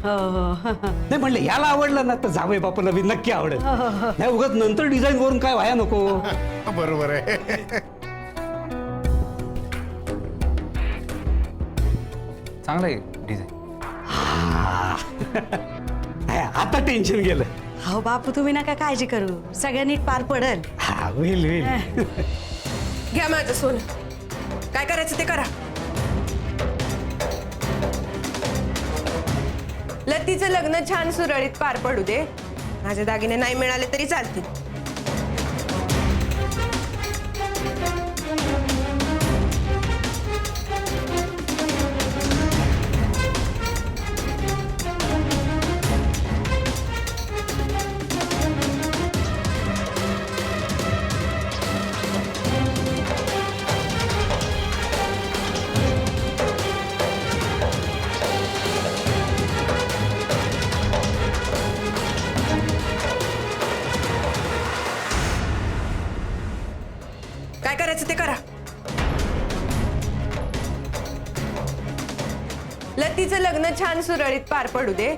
नाही म्हणलं याला आवडलं ना तर जावई बापूला बी नक्की आवडेल. नाही उगाच नंतर डिझाईन वरून काय व्हाया नको. बरोबर आहे. चांगलं आहे डिझाईन. आता टेन्शन गेलं. हो बापू तुम्ही नका काळजी करू, सगळं नीट पार पडल. हा होईल होईल. घ्या माझं सोनं, काय करायचं ते करा. लतीचं लग्न छान सुरळीत पार पडू दे. माझे दागिने नाही मिळाले तरी चालतील. काय करायचं ते करा. लतीचं लग्न छान सुरळीत पार पडू दे.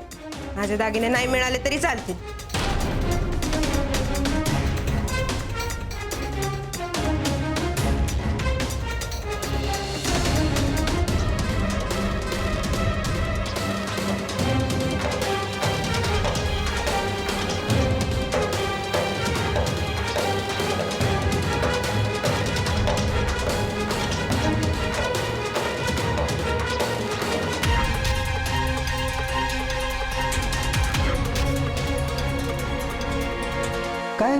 माझे दागिने नाही मिळाले तरी चालतील. काय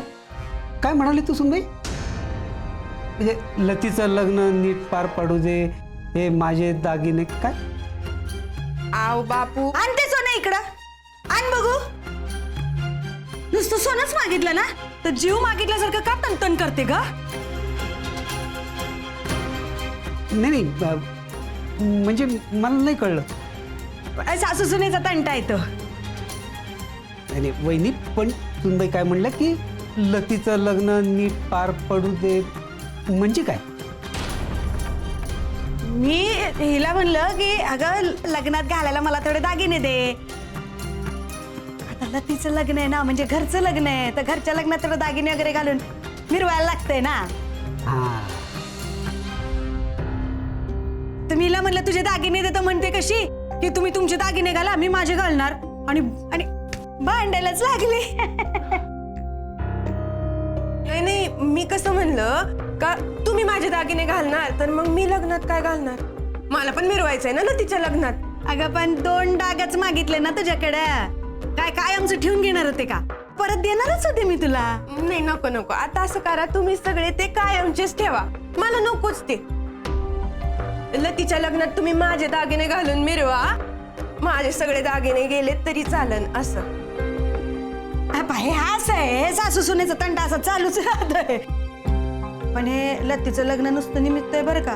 काय म्हणाली तू सुनबाई? म्हणजे लतीचं लग्न नीट पार पडू दे, हे माझे दागिने काय? आव बापू, आण ते सोनं इकडं, आण बघू. नुसतं सोनंच मागितलं ना, तर जीव मागितल्यासारखं का तनतन करते ग? नाही म्हणजे मला नाही कळलं. सासू सुनेचा तंटा येतो. नाही वहिनी, पण सुनबाई काय म्हणलं की लतीचं लग्न नीट पार पडू दे म्हणजे काय? मी हिला म्हणलं की अगं लग्नात घालायला मला थोडे दागिने दे. आता लतीचं लग्न आहे ना, म्हणजे घरचं लग्न आहे, तर घरच्या लग्नात थोडं दागिने वगैरे घालून मिरवायला लागतंय ना. हा तुम्ही हिला म्हणलं तुझे दागिने देतो, म्हणते कशी की तुम्ही तुमचे दागिने घाला, मी माझे घालणार, आणि आणि भांडायलाच लागले. नाही, मी कसं म्हणलं का तुम्ही माझे दागिने घालणार तर मग मी लग्नात काय घालणार? मला पण मिरवायचंय ना लतीच्या लग्नात. अगं पण 2 डागच मागितले ना तुझ्याकडं, काय आमचं ठेवून घेणार होते का? परत देणारच होते मी तुला. नाही, नको नको, आता असं करा, तुम्ही सगळे ते कायमचेच ठेवा, मला नकोच ते. लतीच्या लग्नात तुम्ही माझे दागिने घालून मिरवा, माझे सगळे दागिने गेले तरी चालन असं. हे असं आहे, सासू सुनेचा तंटा असा चालूच राहतोय. पण हे लतीचं लग्न नुसतं निमित्त आहे बरं का.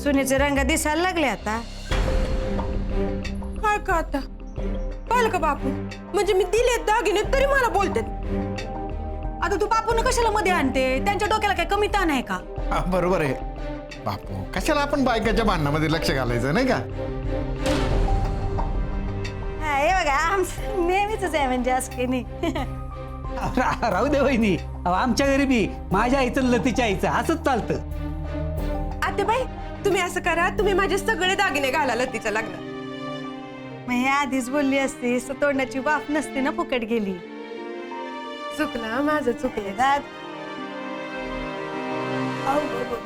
सुनेचे रंग दिसायला लागले आता. काय का आता पाहिलं का बापू, म्हणजे मी दिले दागिने तरी मला बोलतात. आता तू बापून कशाला मध्ये आणते? त्यांच्या डोक्याला काय कमी ताण आहे का? बरोबर आहे बापू, कशाला आपण बायकाच्या भांडणामध्ये लक्ष घालायचं नाही का? हे बघा आमचं नेहमीच आहे, म्हणजे असं काही नाही. राहू दे वहिनी, आमच्या घरी बी माझ्या आईचं लतीच्या आईचं असंच चालतं. आतेबाई, तुम्ही असं करा, तुम्ही माझे सगळे दागिने घाला लतीच्या लग्नात. मग हे आधीच बोलली असती, तोंडाची वाफ नसती ना फुकट गेली. चुकला माझं, चुकले.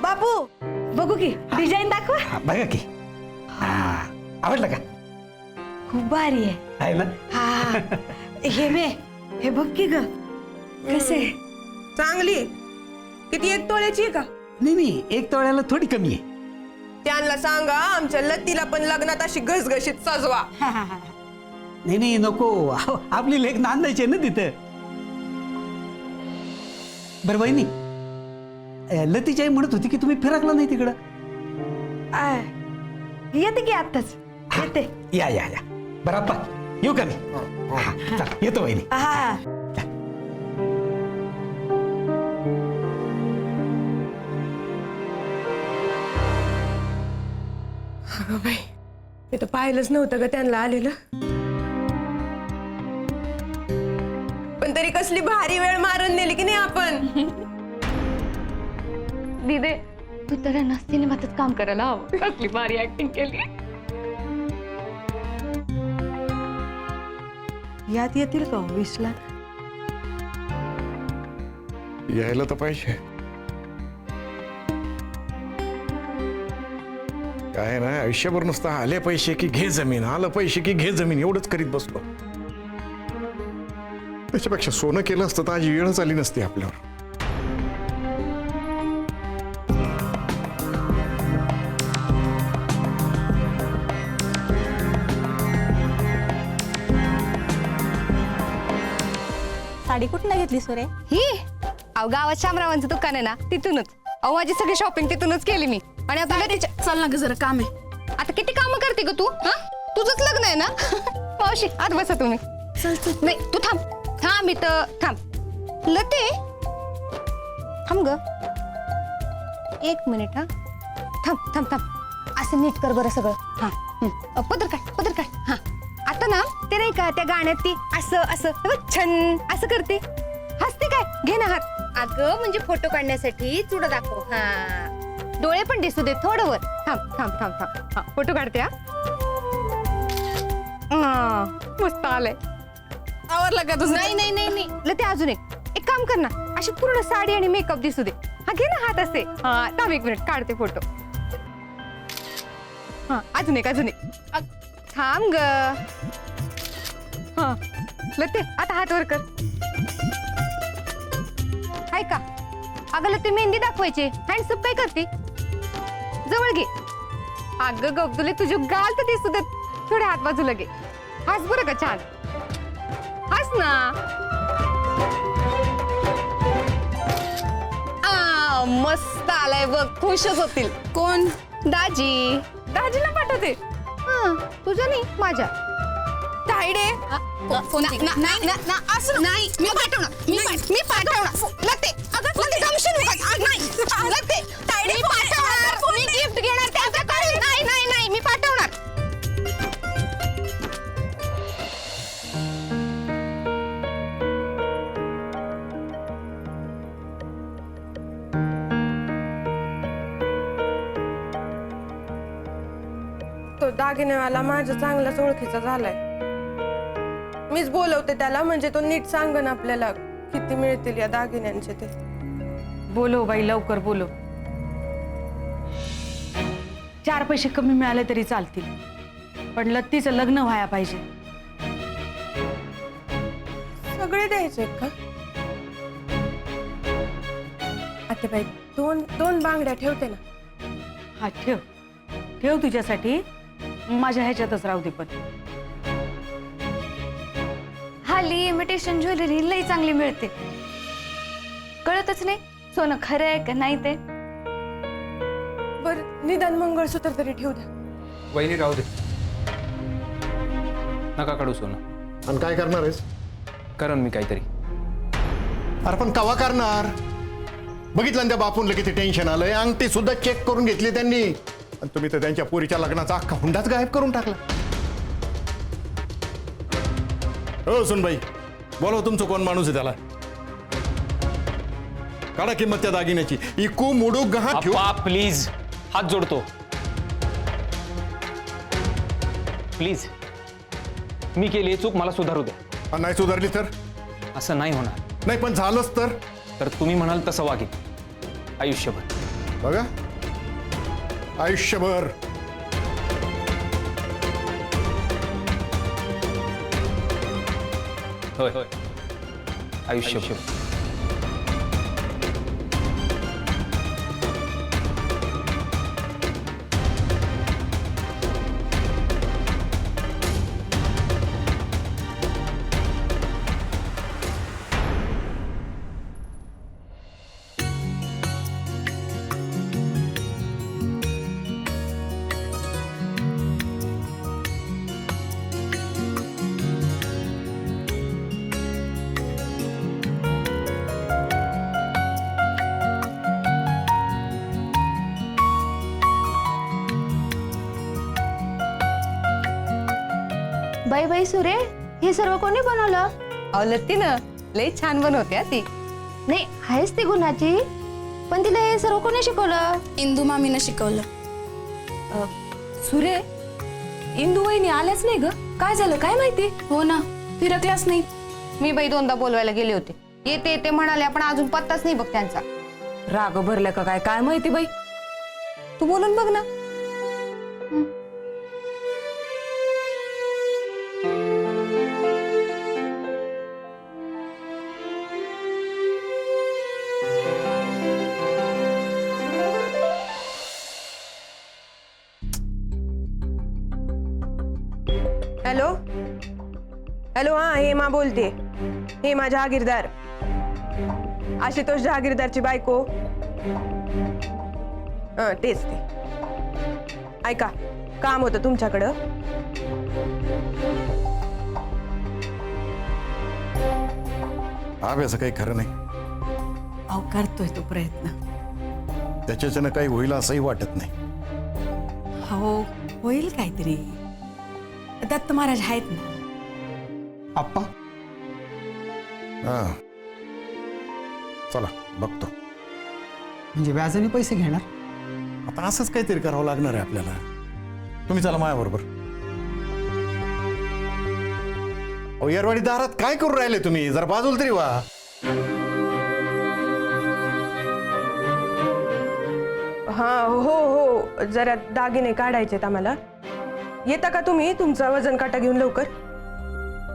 बापू बघू की डिझाईन दाखवा. बघा की, आवडलं का? खूप भारी आहे ना? हा हे बघ की ग, कसे चांगली. किती, 1 तोळ्याची आहे का? नाही 1 तोळ्याला थोडी कमी आहे. त्यांना सांगा आमच्या लतीला पण लग्नात अशी घसघशीत सजवा. नाही नको, आपली लेक नांदायची ना तिथं. बरं वहिनी, लतीची आई म्हणत होती की तुम्ही फिरकला नाही तिकडं. येते की आताच येते. या बरं आप्पा, येऊ का मी? चला, येतो वहिनी. हा अगं बाई, मी तर पाहिलंच नव्हतं ग त्यांना आलेलं. पण तरी कसली भारी वेळ मारून नेली की नाही आपण. दिदे, तू तर ना सिनेमातच काम करायला हवं. कसली भारी ऍक्टिंग केली. यात येतील का 20 लाख? यायला तर पाहिजे. काय ना आयुष्यभर नुसतं आले पैसे की घे जमीन, आलं पैसे की घे जमीन, एवढंच करीत बसलो. त्याच्यापेक्षा सोनं केलं असतं तर आज वेळच आली नसती आपल्यावर. साडी कुठून घेतली सुरे? ही अहो गावात शामरावांचं दुकान आहे ना, तिथूनच. अहो माझी सगळी शॉपिंग तिथूनच केली मी. आणि आता चल ना ग जरा काम आहे. आता किती कामं करते ग तू? हा तुझंच लग्न आहे ना? मावशी आत बसा तुम्ही. चल चल. नाही तू थांब इथं थांब. लते थांब ग 1 मिनिट. हा थांब असं नीट कर बरं सगळं. हा पदर काढ. हा आता ना ते नाही का त्या गाण्यात ती असं छन असं करते. हसते काय? घे ना हात. अगं म्हणजे फोटो काढण्यासाठी चुडा दाखव. हा डोळे पण दिसू दे थोडं वर. थांब हा फोटो काढते. हा मस्त आलंय. आवरला का तुझं? नाही लते अजून एक काम कर ना, अशी पूर्ण साडी आणि मेकअप दिसू दे. हा घे ना हात असे. हा थांब 1 मिनिट काढते फोटो. हा अजून एक थांब ग. हा लते आता हात वर कर. हाय का? अगं लते मेहंदी दाखवायची. हँडसअप काय करते? जवळ घे. अगं गब्दुले तुझी गाल तर दिसू देत. थोडे हात बाजूला घे. हस बरं का छान. हस ना. मस्त आलाय बघ. खुशच होतील. कोण? दाजीला पाठवते. तुझं नाही माझ्या. तायडे असं नाही. मी पाठवणार. लते लते जमशील नाही. लते तायडे पाठवणार. मी गिफ्ट घेणार त्याच्याकडे. नाही मी पाठवणार. तो दागिनेवाला माझ्या चांगलाच ओळखीचा झालाय. मीच बोलवते त्याला, म्हणजे तो नीट सांगन आपल्याला किती मिळतील या दागिन्यांचे ते. बोलव बाई, लवकर बोलव. 4 पैसे कमी मिळाले तरी चालतील, पण लत्तीचं लग्न व्हायला पाहिजे. सगळे द्यायचे का? आता बाई 2 बांगड्या ठेवते ना. हा ठेव तुझ्यासाठी. माझ्या ह्याच्यातच राहू दे. पण हल्ली इमिटेशन ज्वेलरी लई चांगली मिळते. कळतच नाही सोनं खरं आहे का नाही ते. बरं निदान मंगळसूत्र तरी ठेवू द्या. वहिनी राहू दे, नका काढू सोनं. आणि काय करणार आहेस? करण मी काहीतरी. अरे पण कवा करणार? बघितलं ना त्या बापूंला किती टेन्शन आलंय. अंगठी सुद्धा चेक करून घेतली त्यांनी, आणि तुम्ही तर त्यांच्या पोरीच्या लग्नाचा अख्खा हुंडाच गायब करून टाकला. हो सुनबाई, बोलव तुमचं कोण माणूस आहे त्याला. काढा किंमत त्या दागिन्याची. इकू मुडू गहा ठेवू. प्लीज हात जोडतो. प्लीज मी केली चूक, मला सुधारू द्या. नाही सुधारली तर? असं नाही होणार. नाही पण झालंच तर तुम्ही म्हणाल तसं वागेल आयुष्यभर. बघा आयुष्यभर. होय आयुष्यभर. बाई सुरे, हे सर्व कोणी बनवलं? लत्तीनं लई छान बनवते ती. नाही आहेच ती गुणाची, पण तिला हे सर्व कोणी शिकवलं? इंदू मामीनं शिकवलं. सुरे, इंदू वहिनी आल्याच नाही ग. काय झालं काय माहिती? हो ना, फिरकल्याच नाही. मी बाई दोनदा बोलवायला गेले होते, येते येते म्हणाले, पण अजून पत्ताच नाही बघ त्यांचा. राग भरल्या का काय काय माहिती बाई. तू बोलून बघ ना. हॅलो हॅलो, हा हेमा बोलते. हेमा जहागीरदार, आशुतोष जहागीरदारची बायको. तेच ते. ऐका, काम होतं तुमच्याकडं. आव्याचं काही खरं नाही. अहो करतोय तो प्रयत्न. त्याच्याच्यानं काही होईल असंही वाटत नाही. हो होईल काहीतरी. दत्त महाराज आहेत ना. आप्पा, हा चला बघतो. म्हणजे व्याजाने पैसे घेणार? आता असंच काहीतरी करावं लागणार आहे आपल्याला. तुम्ही चला माझ्याबरोबर. अहो येरवाडी दारात काय करू राहिले तुम्ही? जरा बाजूला तरी वा. हा हो हो, जरा दागिने काढायचेत आम्हाला. येता का तुम्ही? तुमचा वजन काटा घेऊन लवकर.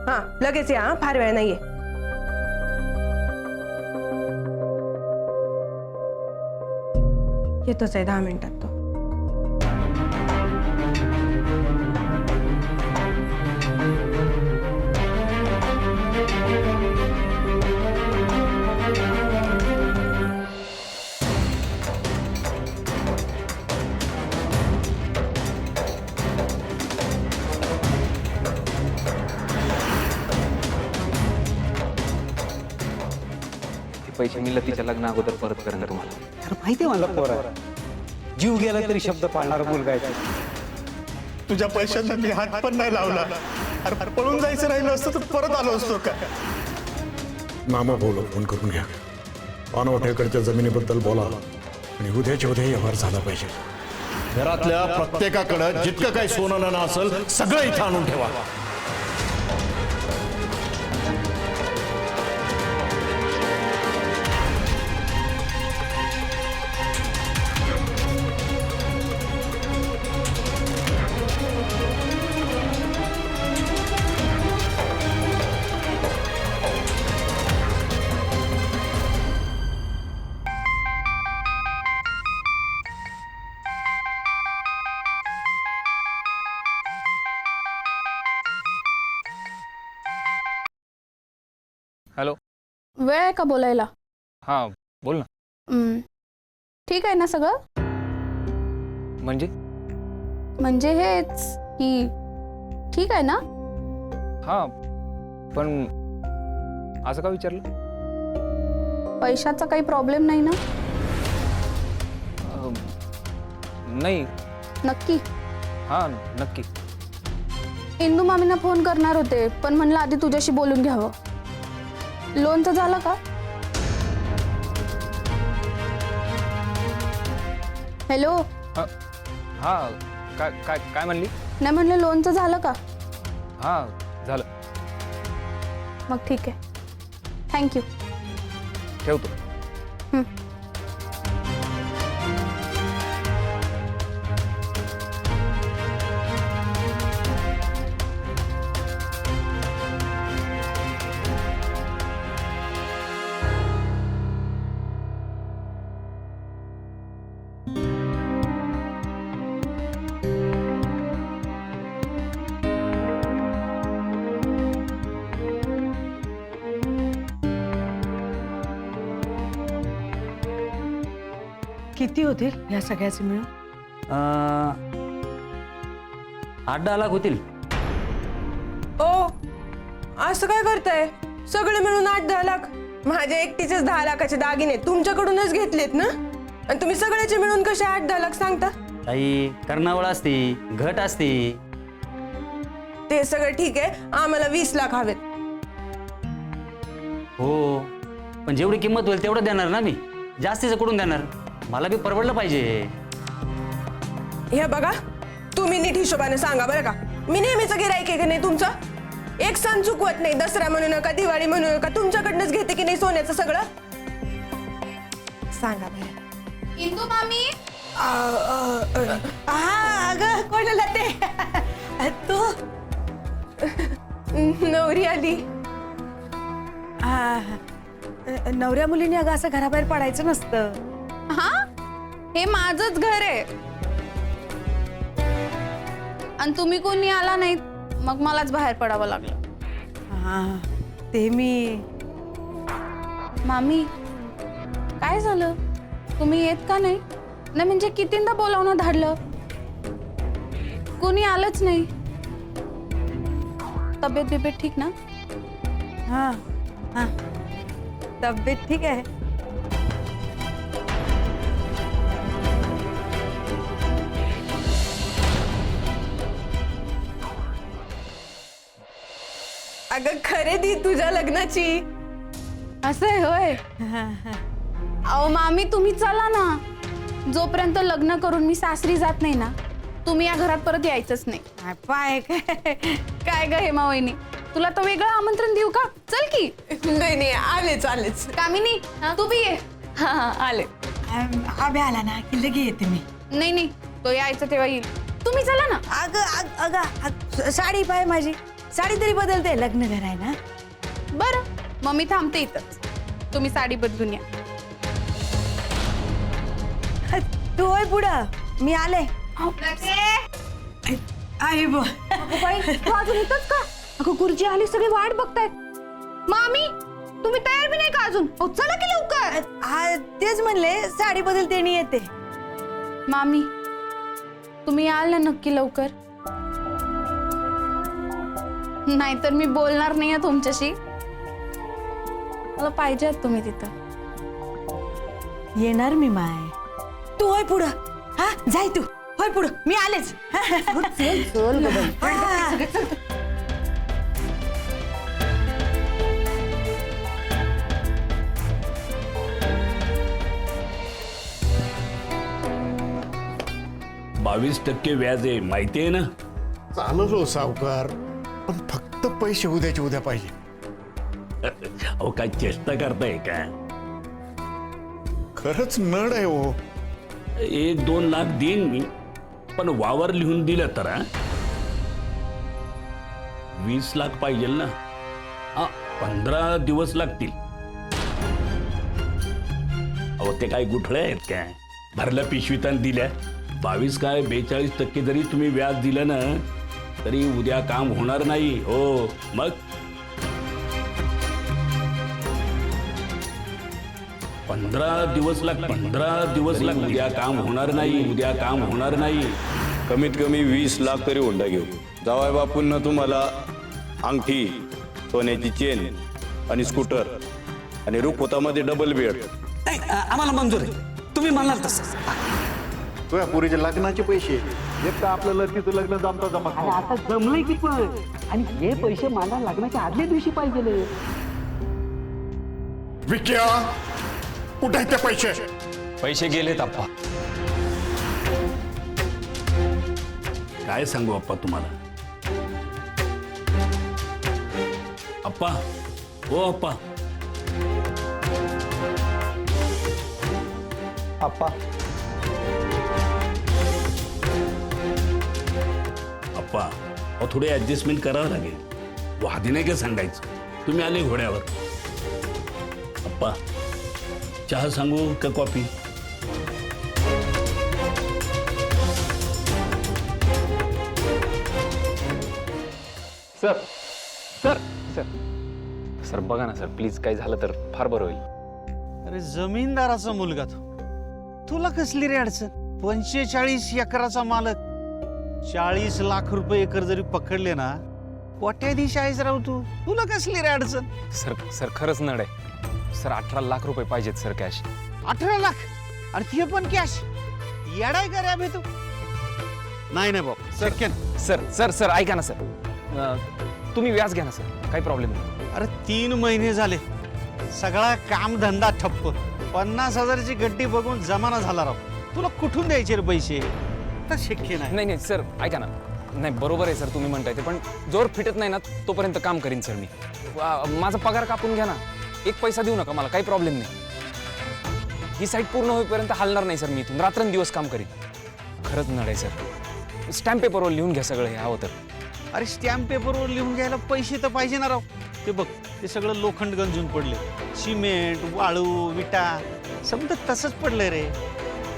हा लगेच या, फार वेळ नाहीये. येतोच आहे 10 मिनिटात तो. पैसे मी लतीच्या लग्न अगोदर परत करेन तुम्हाला. अरे माहिती आहे मला पोरा, जीव गेला तरी शब्द पाळणारा मुलगा आहे. तुझ्या पैशांना मी हात पण नाही लावला. अरे पळून जायचं राहिलं असतं तर परत आलो असतो का? मामा बोलो, फोन करून घ्या. पानवठ्याकडच्या जमिनीबद्दल बोला आणि उद्याच्या उद्या व्यवहार झाला पाहिजे. घरातल्या प्रत्येकाकडं जितकं काही सोनं नाणं असेल सगळं इथं आणून ठेवा. हॅलो, वेळ आहे का बोलायला? हा बोल ना. ठीक आहे ना सगळं? म्हणजे हेच की ठीक आहे ना? हा, पण असं का विचारलं? पैशाचा काही प्रॉब्लेम नाही ना? नाही. नक्की? हा नक्की. इंदू मामींना फोन करणार होते, पण म्हणलं आधी तुझ्याशी बोलून घ्यावं. लोनचं झालं का? हॅलो. हा काय काय काय म्हणली? नाही म्हणलं लोनचं झालं का? हा झालं. मग ठीक आहे, थँक्यू. ठेवतो. किती होतील या सगळ्याचे मिळून? 8-10 लाख होतील. ओ असं काय करताय? सगळे मिळून 8-10 लाख? माझ्या एकटीचेच 10 लाखाचे दागिने तुमच्याकडूनच घेतलेत ना? आणि तुम्ही सगळ्याचे मिळून कसे 8-10 लाख सांगता? ताई, कर्णावळ असती, घट असती. ते सगळं ठीक आहे, आम्हाला 20 लाख हवेत. हो, पण जेवढी किंमत होईल तेवढं देणार ना मी. जास्तीचं कुठून देणार? मला बी परवडलं पाहिजे. हे बघा, तुम्ही नीट हिशोबाने सांगा बरं का. मी नेहमीच गिराईक आहे की नाही तुमचं? एक सण चुकवत नाही, दसरा म्हणू नका, दिवाळी म्हणू नका, तुमच्याकडनंच घेते की नाही सोन्याचं सगळं? सांगा बरं. इंदू मामी हा अगं कोणाला ते तू नवरी आली. नवऱ्या मुलीने अगं असं घराबाहेर पडायचं नसतं. हा हे माझंच घर आहे आणि तुम्ही कोणी आला नाहीत मग मलाच बाहेर पडावं लागलं. हा ते मी मामी काय झालं तुम्ही येत का नाही? नाही म्हणजे कितींदा बोलावणं धाडलं कोणी आलंच नाही. तब्येत बिब्येत ठीक ना? हा हा तब्येत ठीक आहे. अगं खरेदी तुझ्या लग्नाची. असं आहे होय. अहो मामी तुम्ही चला ना. जोपर्यंत लग्न करून मी सासरी जात नाही ना तुम्ही या घरात परत यायचंच नाही. पाय काय ग हेमा वहिनी तुला तो वेगळं आमंत्रण देऊ का? चल की. नाही नाही आलेच आलेच. कामिनी तू बी ये. हा हा आले. आबे आला ना की लगे येते मी. नाही नाही तो यायचं तेव्हा येईल. तुम्ही चला ना. अगं साडी पाय माझी. साडी तरी बदलते, लग्न घर आहे ना. बरं मग मी थांबते इथंच. तुम्ही साडी बदलून या. तू होय पुढं मी आले. आई बो तू अजून इथंच का? अगं गुरुजी आली सगळे वाट बघतायत. मामी तुम्ही तयार बी नाही का अजून? हो चला की लवकर. तेच म्हणले साडी बदलते आणि येते. मामी तुम्ही याल ना नक्की लवकर? नाहीतर मी बोलणार नाही तुमच्याशी. मला पाहिजे तुम्ही तिथं. येणार मी माय. तू होय पुढं. हा जाय तू होय पुढं मी आलेच. %22 व्याज आहे माहितीये ना? चाललो हो सावकार, पण फक्त पैसे उद्याचे उद्या पाहिजे. अहो काय चेष्टा करताय का? खरंच नड आहे हो. 1-2 लाख देईन मी, पण वावर लिहून दिलं तर 20 लाख पाहिजे ना. 15 दिवस लागतील. अहो ते काय गुठळे आहेत काय? भरल्या पिशवीतान दिल्या. 22 काय 42% जरी तुम्ही व्याज दिलं ना तरी उद्या काम होणार नाही हो. मग 15 दिवस लागतील. उद्या काम होणार नाही. कमीत कमी 20 लाख तरी हुंडा घेऊ. जावाय बापूंना तुम्हाला अंगठी, सोन्याची चेन आणि स्कूटर आणि रुखवतामध्ये डबल बेड. आम्हाला मंजूर आहे. तुम्ही म्हणाल तसं. तुझ्या पुरीच्या लग्नाचे पैसे एक तर आपल्याला तिथं लग्न जमता आता जमलंय की पण. आणि हे पैसे मला लग्नाच्या आदल्या दिवशी पाहिजे. विक्या कुठे आहेत ते पैसे? पैसे गेलेत आप्पा. काय सांगू अप्पा तुम्हाला? अप्पा ओ अप्पा. आप्पा अप्पा अहो थोडी ऍडजस्टमेंट करावं लागेल. वादी नाही का सांगायचं? तुम्ही आले घोड्यावर. अप्पा चहा सांगू का coffee? Sir sir sir sir बघा ना सर प्लीज. काय झालं तर फार बरं होईल. अरे जमीनदाराचा मुलगा तुला कसली रे अडचण? 45 एकराचा मालक. 40 लाख रुपये एकर जरी पकडले ना कोट्याधीश आहेस राव तू. तुला कसली रे अडचण? सर खरंच नड आहे. सर 18 लाख रुपये पाहिजेत सर कॅश. 18 लाख आणि ते पण कॅश? येडाय का रे अभि तू? नाही नाही बाबा शक्य नाही. सर ऐका ना सर. तुम्ही व्याज घ्या ना सर. काही प्रॉब्लेम नाही. अरे 3 महिने झाले सगळा कामधंदा ठप्प. 50,000ची गड्डी बघून जमाना झाला राव. तुला कुठून द्यायचे रे पैसे? तर शक्य नाही. नाही सर ऐका ना. नाही बरोबर आहे सर तुम्ही म्हणताय ते, पण जोर फिटत नाही ना तोपर्यंत काम करीन सर मी. माझा पगार कापून घ्या ना, एक पैसा देऊ नका मला, काही प्रॉब्लेम नाही. ही साईट पूर्ण होईपर्यंत हलणार नाही सर मी इथून, रात्रंदिवस काम करीन. खरंच नड आहे सर. स्टॅम्प पेपरवर लिहून घ्या सगळं हे हवं तर. अरे स्टॅम्प पेपरवर लिहून घ्यायला पैसे तर पाहिजे ना राव. ते बघ ते सगळं लोखंड गंजून पडले, सिमेंट वाळू विटा सगळं तसंच पडलंय रे.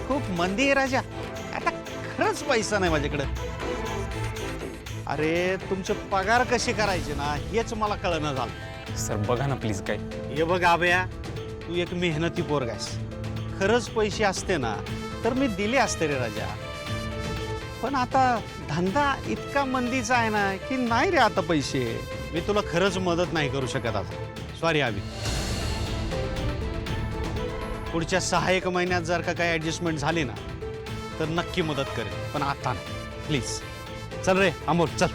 खूप मंदी आहे राजा, आता खरंच पैसा नाही माझ्याकडे. अरे तुमचे पगार कसे करायचे ना हेच मला कळणं झालं. सर बघा ना प्लीज काय. हे बघ आबया, तू एक मेहनती पोरगा आहेस. खरंच पैसे असते ना तर मी दिले असते रे राजा, पण आता धंदा इतका मंदीचा आहे ना की नाही रे आता पैसे. मी तुला खरंच मदत नाही करू शकत आता. सॉरी आबी. पुढच्या 6-1 महिन्यात जर का काही ऍडजस्टमेंट झाली ना तर नक्की मदत करेन, पण आता नाही प्लीज. चल रे अमोल चल.